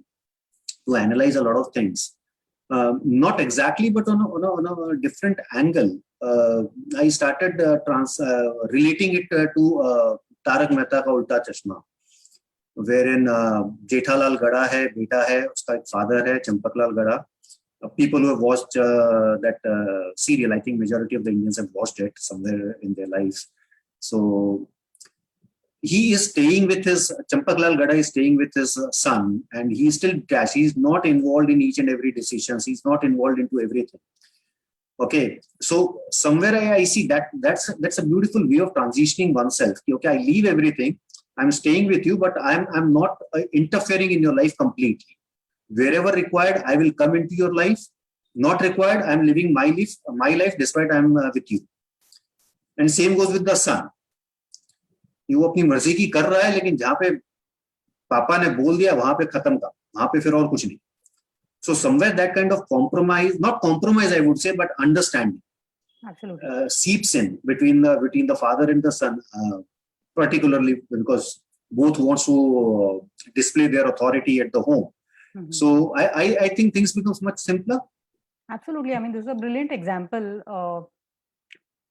to analyze a lot of things, not exactly but on a different angle, I started relating it to Tarak Mehta ka Ulta Chashma, wherein Jethalal Gada hai, beta hai, uska ek father hai Champaklal Gada. People who have watched that serial, I think majority of the Indians have watched it somewhere in their lives. So he is staying with his, Champaklal Gada is staying with his son, and he is still detached. He is not involved in each and every decision. He is not involved into everything. Okay, so somewhere I see that's a beautiful way of transitioning oneself. Okay, I leave everything. I'm staying with you, but I'm not interfering in your life completely. Wherever required, I will come into your life. Not required, I'm living my life despite I'm with you. And same goes with the son. वो अपनी मर्जी की कर रहा है, लेकिन जहां पे पापा ने बोल दिया वहां पे खत्म था, वहां पे फिर और कुछ नहीं. So somewhere that kind of compromise, not compromise I would say, but understanding, absolutely, seeps in between the father and the son, particularly because both wants to display their authority at the home. So I think things becomes much simpler. Absolutely. I mean, this is a brilliant example.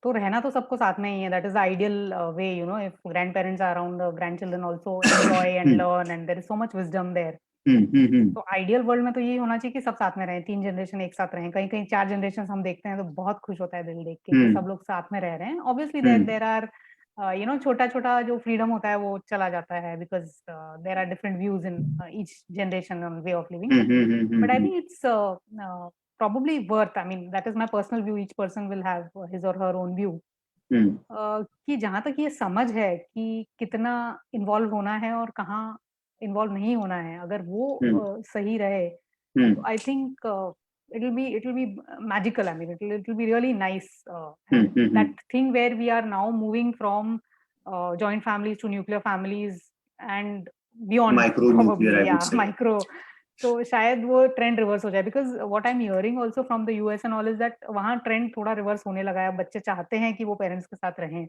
तो रहना तो सबको साथ में ही है. That is the ideal way, if grandparents are around, the grandchildren also enjoy and learn, and there is so much wisdom there. तो ideal world में तो यही होना चाहिए कि सब साथ में रहें, 3 जनरेशन एक साथ रहें. कहीं कहीं 4 जनरेशन हम देखते हैं तो बहुत खुश होता है दिल देख के कि सब लोग साथ में रह रहे हैं. Obviously there are छोटा छोटा जो फ्रीडम होता है वो चला जाता है, because there are different views in each generation on way of living. But I think it's probably worth, I mean, that is my personal view, each person will have his or her own view, कि जहां तक ये समझ है कि कितना involve होना है और कहाँ इन्वॉल्व नहीं होना है, अगर वो सही रहे, I think it will be magical. I mean, it will be really nice. That thing where we are now moving from joint families to nuclear families and beyond, micro probably, nuclear, I would say. Micro. So शायद वो trend reverse हो जाए, because what I'm hearing also from the US and all is that वहाँ trend थोड़ा reverse होने लगा है. बच्चे चाहते हैं कि वो पेरेंट्स के साथ रहें.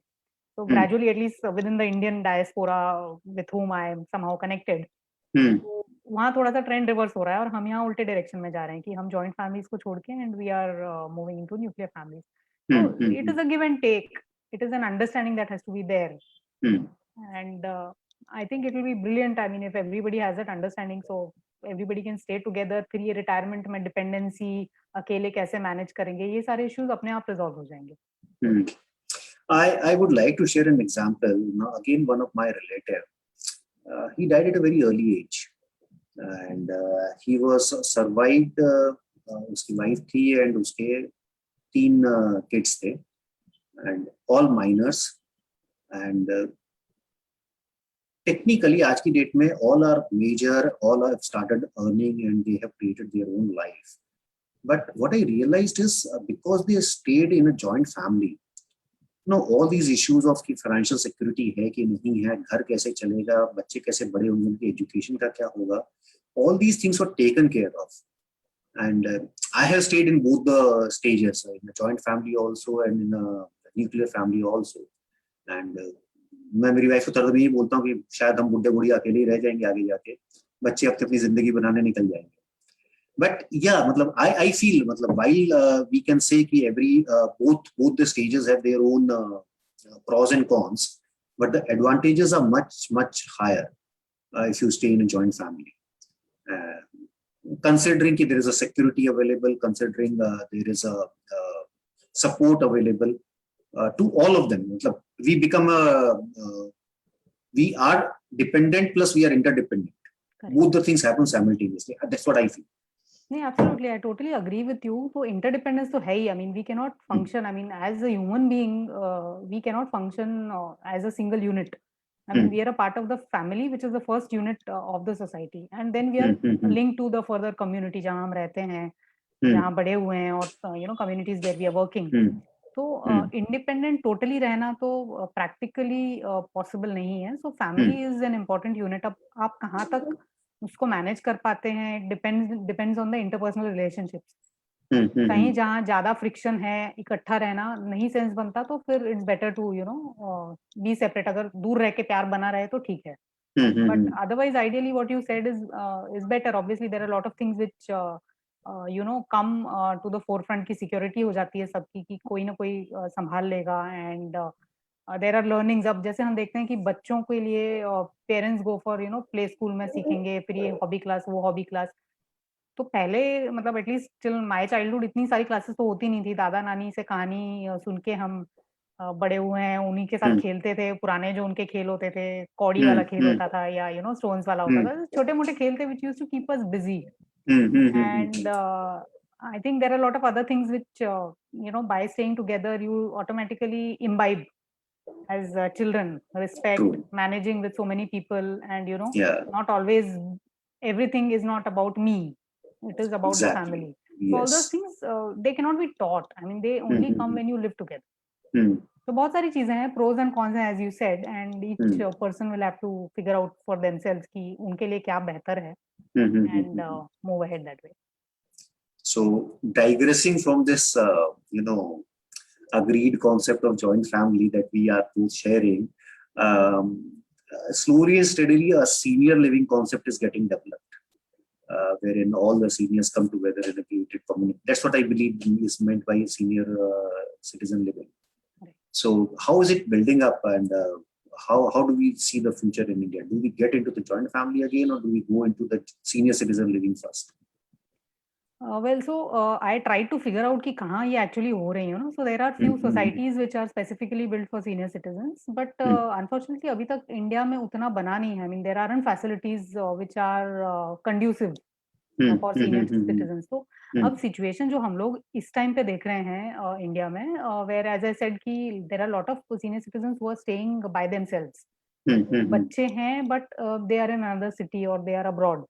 So gradually, at least within the Indian diaspora with whom I am somehow connected, हम्म तो वहाँ थोड़ा-सा ट्रेंड रिवर्स हो रहा है और हम यहाँ उल्टे डायरेक्शन में जा रहे हैं कि हम जॉइंट फैमिलीज़ को छोड़ के and we are moving into nuclear families. Hmm So it is a give and take. It is an understanding that has to be there. Hmm And I think it will be brilliant. I mean, if everybody has that understanding, so everybody can stay together. फिर ये retirement में dependency अकेले कैसे manage करेंगे, ये सारे issues अपने आप resolve हो जाएंगे. हम्म I would like to share an example. Now, again, one of my relative, he died at a very early age, and he was survived. उसकी wife थी and उसके 3 kids थे, and all minors. And technically, आज की date में all are major, all have started earning, and they have created their own life. But what I realized is because they stayed in a joint family, all these issues of कि financial security है कि नहीं है, घर कैसे चलेगा, बच्चे कैसे बड़े होंगे, उनकी एजुकेशन का क्या होगा, all these things were taken care of. And I have stayed in both the stages, in a joint family also and in a nuclear family also. And मैं मेरी वाइफ को तरह यही बोलता हूँ कि शायद हम बुढ़े बुढ़िया अकेले ही रह जाएंगे आगे जाके, बच्चे अपनी अपनी जिंदगी बनाने निकल जाएंगे. But yeah, मतलब I feel मतलब while we can say कि every both the stages have their own pros and cons, but the advantages are much higher if you stay in a joint family. Considering that there is a security available, considering there is a support available to all of them. मतलब we become we are dependent plus we are interdependent. Correct. Both the things happen simultaneously. That's what I feel. नहीं, absolutely, I totally agree with you. तो interdependence तो है ही. I mean, we cannot function. I mean, as a human being, we cannot function as a single unit. I mean, we are a part of the family, which is the first unit of the society, and then we are linked to the further community जहाँ हम रहते हैं, जहाँ बड़े हुए हैं, और communities where we are working. तो independent totally रहना तो practically possible नहीं है. So family is an important unit. अब आप कहाँ तक उसको मैनेज कर पाते हैं, depends on the interpersonal relationships. कहीं जहाँ ज्यादा फ्रिक्शन है, इकट्ठा रहना नहीं सेंस बनता, तो फिर it's better to be separate. अगर दूर रह के प्यार बना रहे तो ठीक है, but otherwise ideally what you said is better. Obviously there are lot of things which come to the forefront की सिक्योरिटी हो जाती है सबकी कि कोई ना कोई संभाल लेगा. And there are learnings. अब जैसे हम देखते हैं कि बच्चों के लिए parents go for play school में सीखेंगे, फिर ये हॉबी क्लास, वो हॉबी क्लास. तो पहले मतलब एटलीस्ट टिल माय चाइल्डहुड इतनी सारी क्लासेस तो होती नहीं थी. दादा नानी से कहानी सुन के हम बड़े हुए हैं, उन्हीं के साथ खेलते थे. पुराने जो उनके खेल होते थे, कौड़ी वाला खेल होता था या स्टोन्स वाला होता था, छोटे मोटे खेल थे which used to keep us busy. And I think there are a lot of other things which by staying together you automatically imbibe as children. Respect, True. managing with so many people, and Yeah. not always everything is not about me, it is about the Exactly. family. So all those things they cannot be taught. I mean, they only come when you live together. तो बहुत सारी चीजें हैं, pros and cons हैं, as you said, and each person will have to figure out for themselves कि उनके लिए क्या बेहतर है, and move ahead that way. So digressing from this agreed concept of joint family that we are both sharing, slowly and steadily a senior living concept is getting developed, wherein all the seniors come together in a gated community. That's what I believe is meant by senior citizen living. Right. So how is it building up, and how do we see the future in India? Do we get into the joint family again, or do we go into the senior citizen living first? Well, so I tried to figure out कि कहाँ ये actually हो रही है, So there are few societies which are specifically built for senior citizens, but unfortunately अभी तक India में उतना बना नहीं है. I mean, there aren't facilities which are conducive for senior citizens. तो अब situation जो हम लोग इस time पे देख रहे हैं इंडिया में, where as I said कि there are a lot of senior citizens who are staying by themselves. बच्चे हैं, but they are in another city or they are abroad.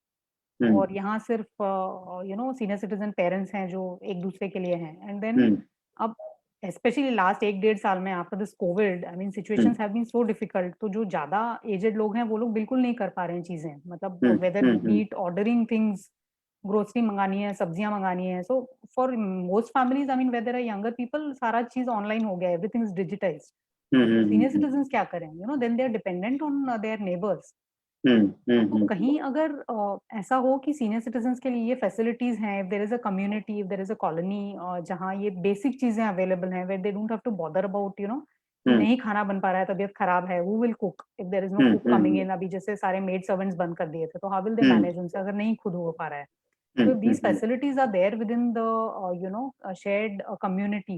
और यहाँ सिर्फ सीनियर सिटीजन पेरेंट्स हैं जो एक दूसरे के लिए हैं. एंड देन अब स्पेशली लास्ट 1-1.5 साल में after this covid, I mean situations have been so difficult. तो जो ज्यादा एजेड लोग हैं वो लोग बिल्कुल नहीं कर पा रहे हैं चीजें. मतलब whether be it ordering things, grocery मंगानी है, सब्जियां मंगानी है. So for most families, I mean whether younger people, सारा चीज ऑनलाइन हो गया, everything is digitised. Senior citizen क्या करें? Then they are dependent on their neighbours. तो कहीं अगर ऐसा हो कि सीनियर सिटीजन्स के लिए ये फैसिलिटीज हैं, if there is a community, if there is a colony जहाँ ये बेसिक चीजें अवेलेबल हैं, where they don't have to bother about नहीं खाना बन पा रहा है, तबीयत खराब है, who will cook if there is no cook coming in. अभी जैसे सारे मेड सर्वेंट्स बंद कर दिए थे, तो हाउ विल दे मैनेज उनसे अगर नहीं खुद हो पा रहा है। So if these facilities are there within the shared community,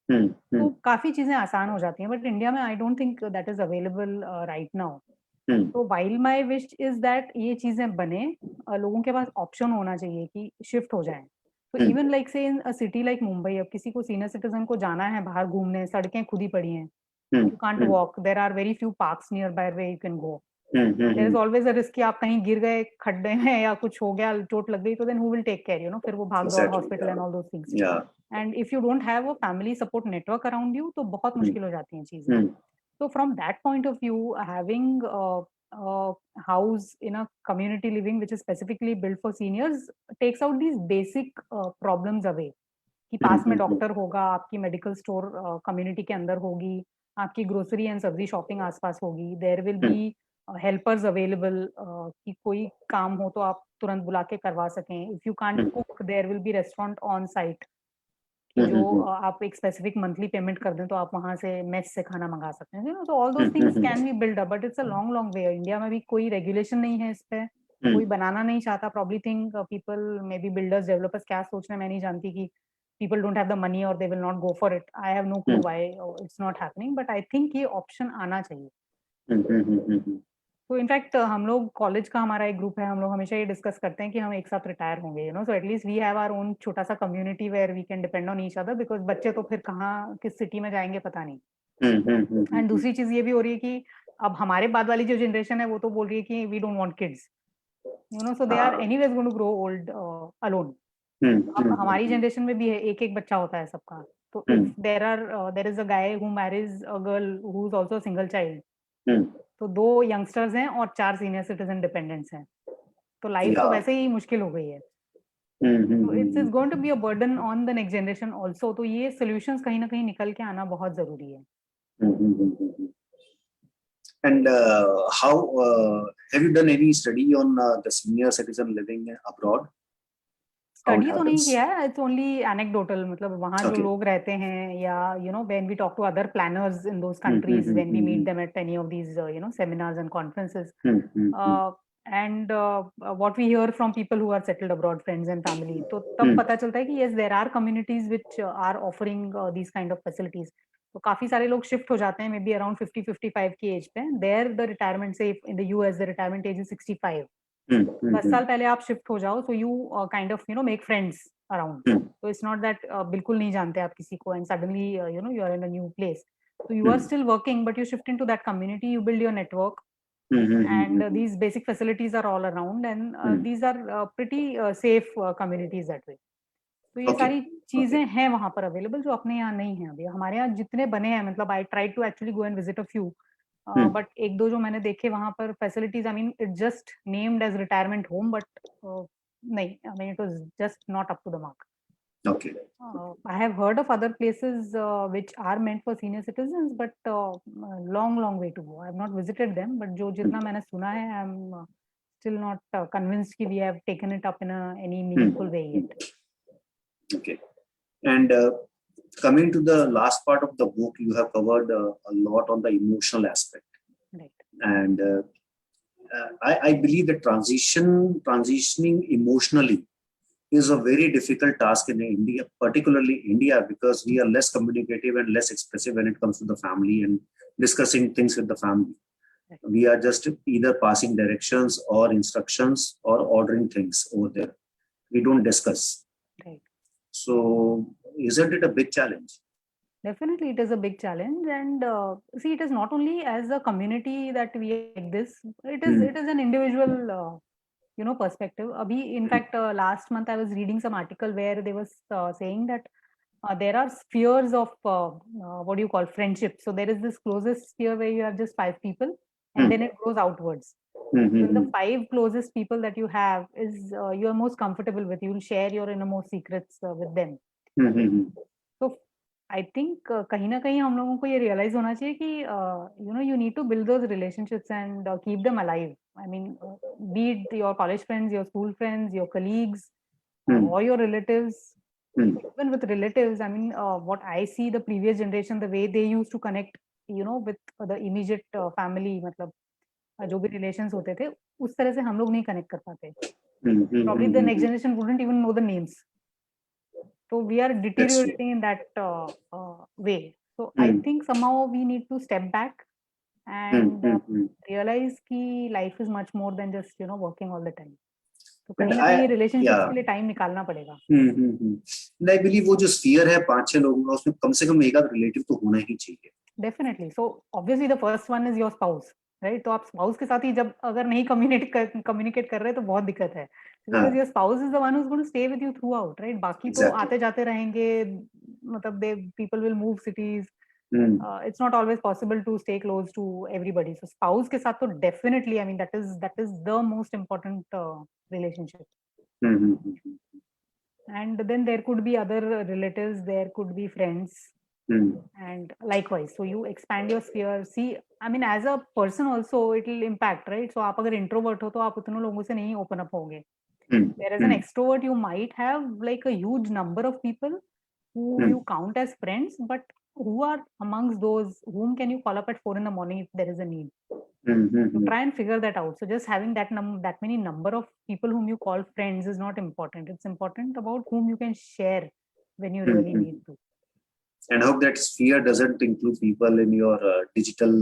तो काफी चीजें आसान हो जाती हैं, बट इंडिया में I don't think that is available right now. तो while my wish is that ये चीजें बने, लोगों के पास ऑप्शन होना चाहिए कि शिफ्ट हो जाएं। तो इवन लाइक से इन अ सिटी लाइक मुंबई, अब किसी को सीनियर सिटीजन को जाना है बाहर घूमने, सड़कें खुद ही पड़ी हैं, you can't walk, there are very few parks nearby way you can go. There is always a risk कि आप कहीं गिर गए खड्डे में या कुछ हो गया, चोट लग गई, तो then who will take care, फिर वो भाग दौड़ hospital and all those things. And if you don't have a family support network around you, तो बहुत मुश्किल हो जाती हैं चीजें। So from that point of view, having a house in a community living which is specifically built for seniors takes out these basic problems away. कि पास में doctor होगा, आपकी मेडिकल स्टोर कम्युनिटी के अंदर होगी, आपकी ग्रोसरी एंड सब्जी shopping आसपास होगी, there will be helpers available, कि कोई काम हो तो आप तुरंत बुला के करवा सकें। If you can't cook, there will be restaurant on site, कि जो आप एक स्पेसिफिक मंथली पेमेंट कर दें तो आप वहां से मेस से खाना मंगा सकते हैं। तो all those things can be build up, but it's a long long way. India में भी कोई रेगुलेशन नहीं है इस पे, कोई बनाना नहीं चाहता। Probably think people may be builders developers क्या सोच रहे हैं मैं नहीं जानती, कि people don't have the money or they will not go for it. I have no clue why it's not happening, but I think ये option आना चाहिए। तो इनफैक्ट हम लोग कॉलेज का हमारा एक ग्रुप है, हम लोग हमेशा ये डिस्कस करते हैं कि हम एक साथ रिटायर होंगे, so at least we have our own छोटा सा community where we can depend on each other, because बच्चे तो फिर कहाँ किस सिटी में जाएंगे पता नहीं। एंड दूसरी चीज ये भी हो रही है कि अब हमारे बाद वाली जो जनरेशन है वो तो बोल रही है कि we don't want kids, so they are anyways going to grow old alone. अब हमारी जनरेशन में भी है, एक एक बच्चा होता है सबका। तो if there is a guy who marries a girl who is also single child, तो 2 यंगस्टर्स हैं और 4 सीनियर सिटीजन डिपेंडेंट्स हैं, तो लाइफ तो वैसे ही मुश्किल हो गई है। तो it's going to be a burden on the next generation also. तो ये सॉल्यूशंस कहीं ना कहीं निकल के आना बहुत जरूरी है। And how have you done any study on the senior citizen living abroad? Study तो नहीं किया है, इट्स ओनली एनेक्डोटल, मतलब वहाँ जो लोग रहते हैं, या when we talk to other planners in those countries, when we meet them at any of these seminars and conferences, and what we hear from people who are settled abroad, friends and family, तो तब पता चलता है कि yes, there are communities which are offering these kind of facilities. तो काफी सारे लोग शिफ्ट हो जाते हैं, मे बी अराउंड 50-55 की एज पे। There the retirement, say in the US the retirement age is 65। 10 साल पहले आप शिफ्ट हो जाओ, so you kind of make friends around. तो इट्स नॉट दैट बिल्कुल नहीं जानते आप किसी को, and suddenly you are in a new place, so you are still working, but you shift into that community, you build your network, and these basic facilities are all around, and these are pretty safe communities that way. तो ये सारी चीजें हैं वहां पर available जो अपने यहाँ नहीं है। अभी हमारे यहाँ जितने बने हैं, मतलब I try to actually go and visit a few, but एक दो जो मैंने देखे वहां पर facilities, I mean it just named as retirement home, but नहीं, I mean it was just not up to the mark. Okay. I have heard of other places which are meant for senior citizens, but long way to go. I have not visited them, but जो जितना मैंने सुना है, I am still not convinced कि we have taken it up in any meaningful way yet. Okay. And coming to the last part of the book, you have covered a lot on the emotional aspect. Right. And I believe that transitioning emotionally is a very difficult task in India, particularly India, because we are less communicative and less expressive when it comes to the family and discussing things with the family. Right. We are just either passing directions or instructions or ordering things over there. We don't discuss. Right. So isn't it a big challenge? Definitely, it is a big challenge, and see, it is not only as a community that we like this. It is an individual, perspective. Abhi, in fact, last month I was reading some article where they was saying that there are spheres of what do you call friendship. So there is this closest sphere where you have just 5 people, and then it goes outwards. So in the 5 closest people that you have is you are most comfortable with. You will share your innermost secrets with them. So I think कहीं ना कहीं हम लोगों को ये realize होना चाहिए कि you need to build those relationships and keep them alive. I mean, be it your college friends, your school friends, your colleagues, Hmm. or your relatives. Hmm. Even with relatives, I mean, what I see the previous generation, the way they used to connect, with the immediate family, मतलब जो भी relations होते थे, उस तरह से हम लोग नहीं connect कर पाते. Hmm. Hmm. Probably Hmm. the Hmm. next generation wouldn't even know the names. So we are That's true. deteriorating in that way. So I Hmm. think somehow we need to step back Hmm. and Hmm. Hmm. realize कि life is much more than just working all the time. तो And कहीं ना कहीं relationships yeah. के लिए time निकालना पड़ेगा. And I believe वो जो sphere है 5-6 लोगों का, उसमें कम से कम एक आध relative तो होना ही चाहिए. Definitely. So obviously the first one is your spouse, right? तो आप spouse के साथ ही जब अगर नहीं communicate कर रहे तो बहुत दिक्कत है. Because हाँ, your spouse is the one who's going to stay with you throughout, right? बाकी तो exactly. आते जाते रहेंगे, मतलब people will move cities. Hmm. It's not always possible to stay close to everybody. So spouse के साथ तो definitely, I mean, that is the most important relationship. Hmm. Hmm. Hmm. And then there could be other relatives, there could be friends, Hmm. and likewise. So you expand your sphere. See, I mean, as a person also, it will impact, right? So आप अगर introvert हो तो आप उतने लोगों से नहीं open up होगे. Hmm. Whereas an extrovert, you might have like a huge number of people who Hmm. you count as friends, but who are amongst those whom can you call up at 4 in the morning if there is a need. Hmm. So Hmm. try and figure that out. So just having that that many number of people whom you call friends is not important. It's important about whom you can share when you really need to. And I hope that sphere doesn't include people in your digital.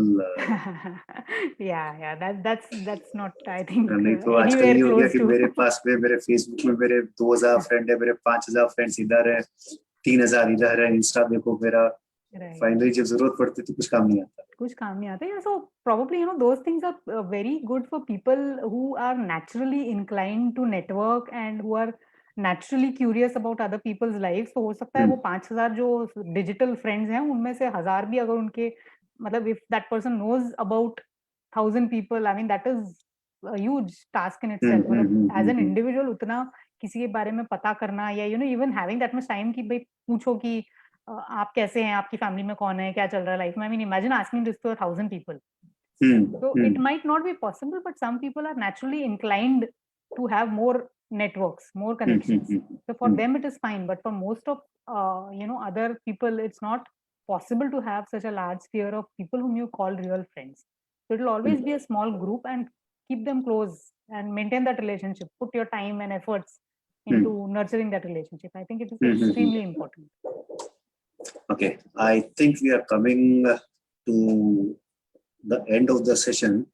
Yeah, that's not, I think, नहीं तो आजकल anywhere ये हो गया close कि to. मेरे पास में मेरे फेसबुक में मेरे 2000 फ्रेंड है, मेरे 5000 फ्रेंड्स इधर है, 3000 इधर है, इंस्टा देखो मेरा. Right. फाइनली जब जरूरत पड़ती तो कुछ काम नहीं आता. कुछ काम नहीं आता. Yeah, so probably those things are very good for people who are naturally inclined to network and who are naturally curious about other people's lives. तो हो सकता है वो 5000 जो digital friends हैं उनमें से 1000 भी अगर उनके मतलब if that person knows about 1000 people, I mean that is a huge task in itself. मतलब as an individual उतना किसी के बारे में पता करना या even having that much time कि भाई पूछो कि आप कैसे हैं, आपकी फैमिली में कौन है, क्या चल रहा है लाइफ में. I mean imagine asking this to 1000 people. So it might not be possible, but some people are naturally inclined to have more networks, more connections. So for them it is fine, but for most of other people, it's not possible to have such a large sphere of people whom you call real friends. So it will always be a small group and keep them close and maintain that relationship. Put your time and efforts into nurturing that relationship. I think it is extremely important. Okay, I think we are coming to the end of the session.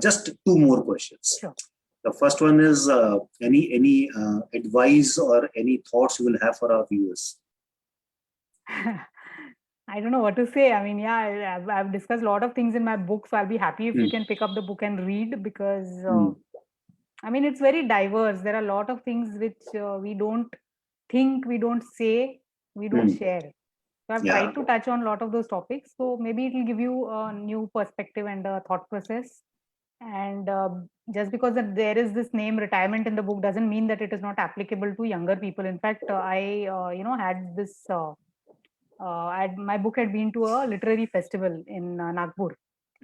Just two more questions. Sure. The first one is any advice or any thoughts you will have for our viewers? I don't know what to say. I mean, yeah, I've discussed a lot of things in my book, so I'll be happy if you can pick up the book and read because, I mean, it's very diverse. There are a lot of things which we don't think, we don't say, we don't share. So I've tried to touch on a lot of those topics. So maybe it will give you a new perspective and a thought process. And just because there is this name retirement in the book doesn't mean that it is not applicable to younger people. In fact, I had this. My book had been to a literary festival in Nagpur,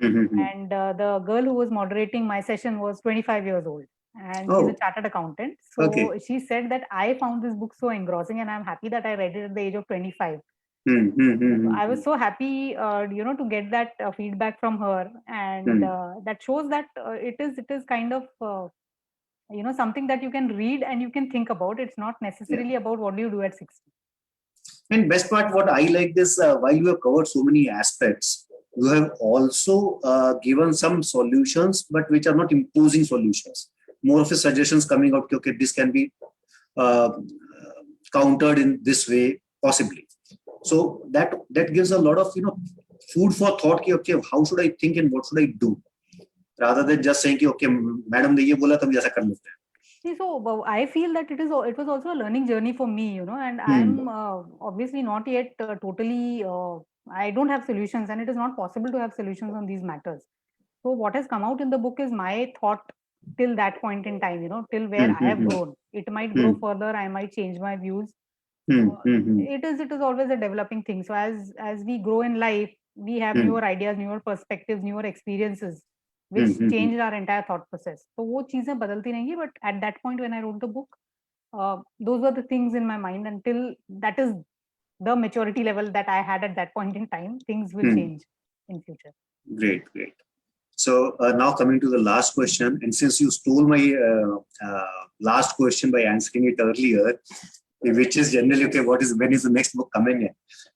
and the girl who was moderating my session was 25 years old, and she's a chartered accountant. So she said that I found this book so engrossing, and I'm happy that I read it at the age of 25. I was so happy, to get that feedback from her, and that shows that it is kind of something that you can read and you can think about. It's not necessarily about what do you do at 60. And best part, what I like this, while you have covered so many aspects, you have also given some solutions, but which are not imposing solutions. More of the suggestions coming out, okay, this can be countered in this way, possibly. So that gives a lot of food for thought. Okay, how should I think and what should I do, rather than just saying, okay, madam ने ये बोला तो हम ऐसा कर लेते हैं. See, so I feel that it was also a learning journey for me, and I'm obviously not yet totally. I don't have solutions, and it is not possible to have solutions on these matters. So what has come out in the book is my thought till that point in time, till where I have grown. It might grow further. I might change my views, It is always a developing thing. So as we grow in life, we have newer ideas, newer perspectives, newer experiences, which changed our entire thought process. So वो चीजें बदलती रहेंगी, but at that point when I wrote the book, those were the things in my mind. Until that is the maturity level that I had at that point in time, things will change in future. Great. So now coming to the last question, and since you stole my last question by answering it earlier, which is generally, okay, when is the next book coming in?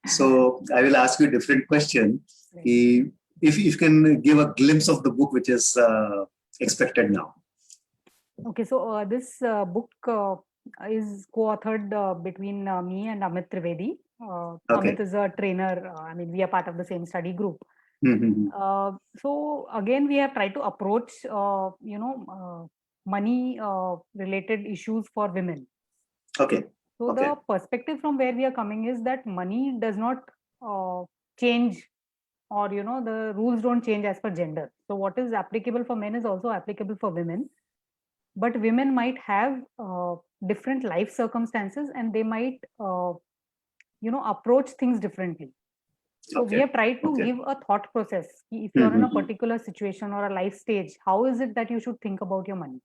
So I will ask you a different question. If you can give a glimpse of the book which is expected now. Okay, so this book is co-authored between me and Amit Trivedi. Amit is a trainer. I mean, we are part of the same study group. So again, we have tried to approach, money related issues for women. Okay. So the perspective from where we are coming is that money does not change, or the rules don't change as per gender. So what is applicable for men is also applicable for women, but women might have different life circumstances, and they might approach things differently. So we have tried to give a thought process. If you're in a particular situation or a life stage, how is it that you should think about your money?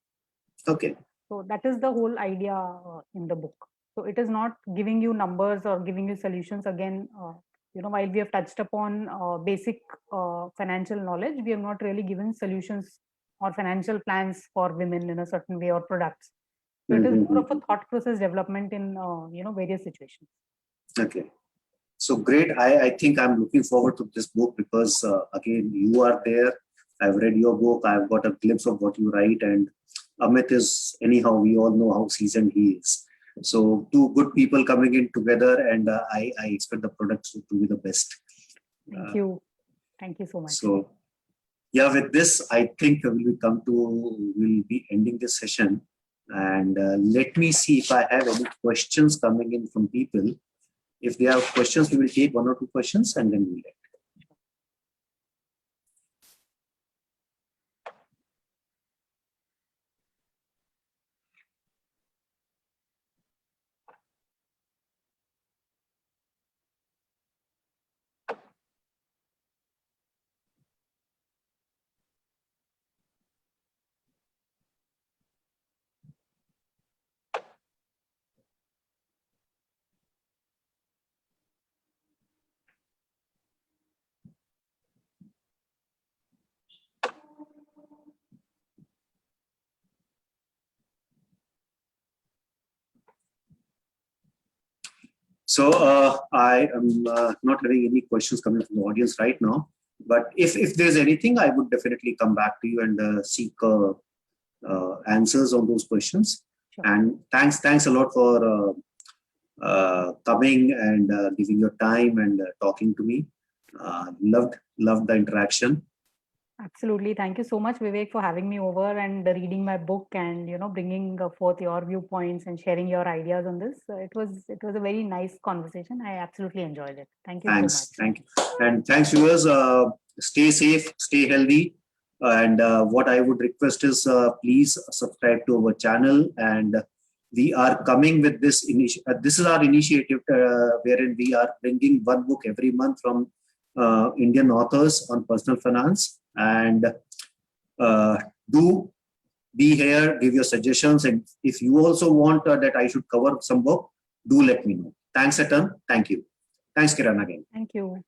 Okay. So that is the whole idea in the book. So it is not giving you numbers or giving you solutions. Again, while we have touched upon basic financial knowledge, we have not really given solutions or financial plans for women in a certain way or products. So it is more of a thought process development in various situations. Okay. So great. I think I'm looking forward to this book because again, you are there. I've read your book. I've got a glimpse of what you write, and Amit is, anyhow, we all know how seasoned he is. So two good people coming in together, and I expect the products to be the best. Thank you. Thank you so much. So yeah, with this, I think we'll be ending this session. And let me see if I have any questions coming in from people. If they have questions, we will take one or two questions and then we'll end. So I am not having any questions coming from the audience right now. But if there's anything, I would definitely come back to you and seek answers on those questions. Sure. And thanks a lot for coming and giving your time and talking to me. Loved the interaction. Absolutely. Thank you so much, Vivek, for having me over and reading my book and bringing forth your viewpoints and sharing your ideas on this. It was a very nice conversation. I absolutely enjoyed it. Thank you so much. Thank you, and thanks, viewers. Stay safe, stay healthy, and what I would request is please subscribe to our channel. And we are coming with this this is our initiative wherein we are bringing one book every month from Indian authors on personal finance. And do be here, give your suggestions, and if you also want that I should cover some book, do let me know. Thanks a ton. Thank you. Thanks, Kiran, again. Thank you.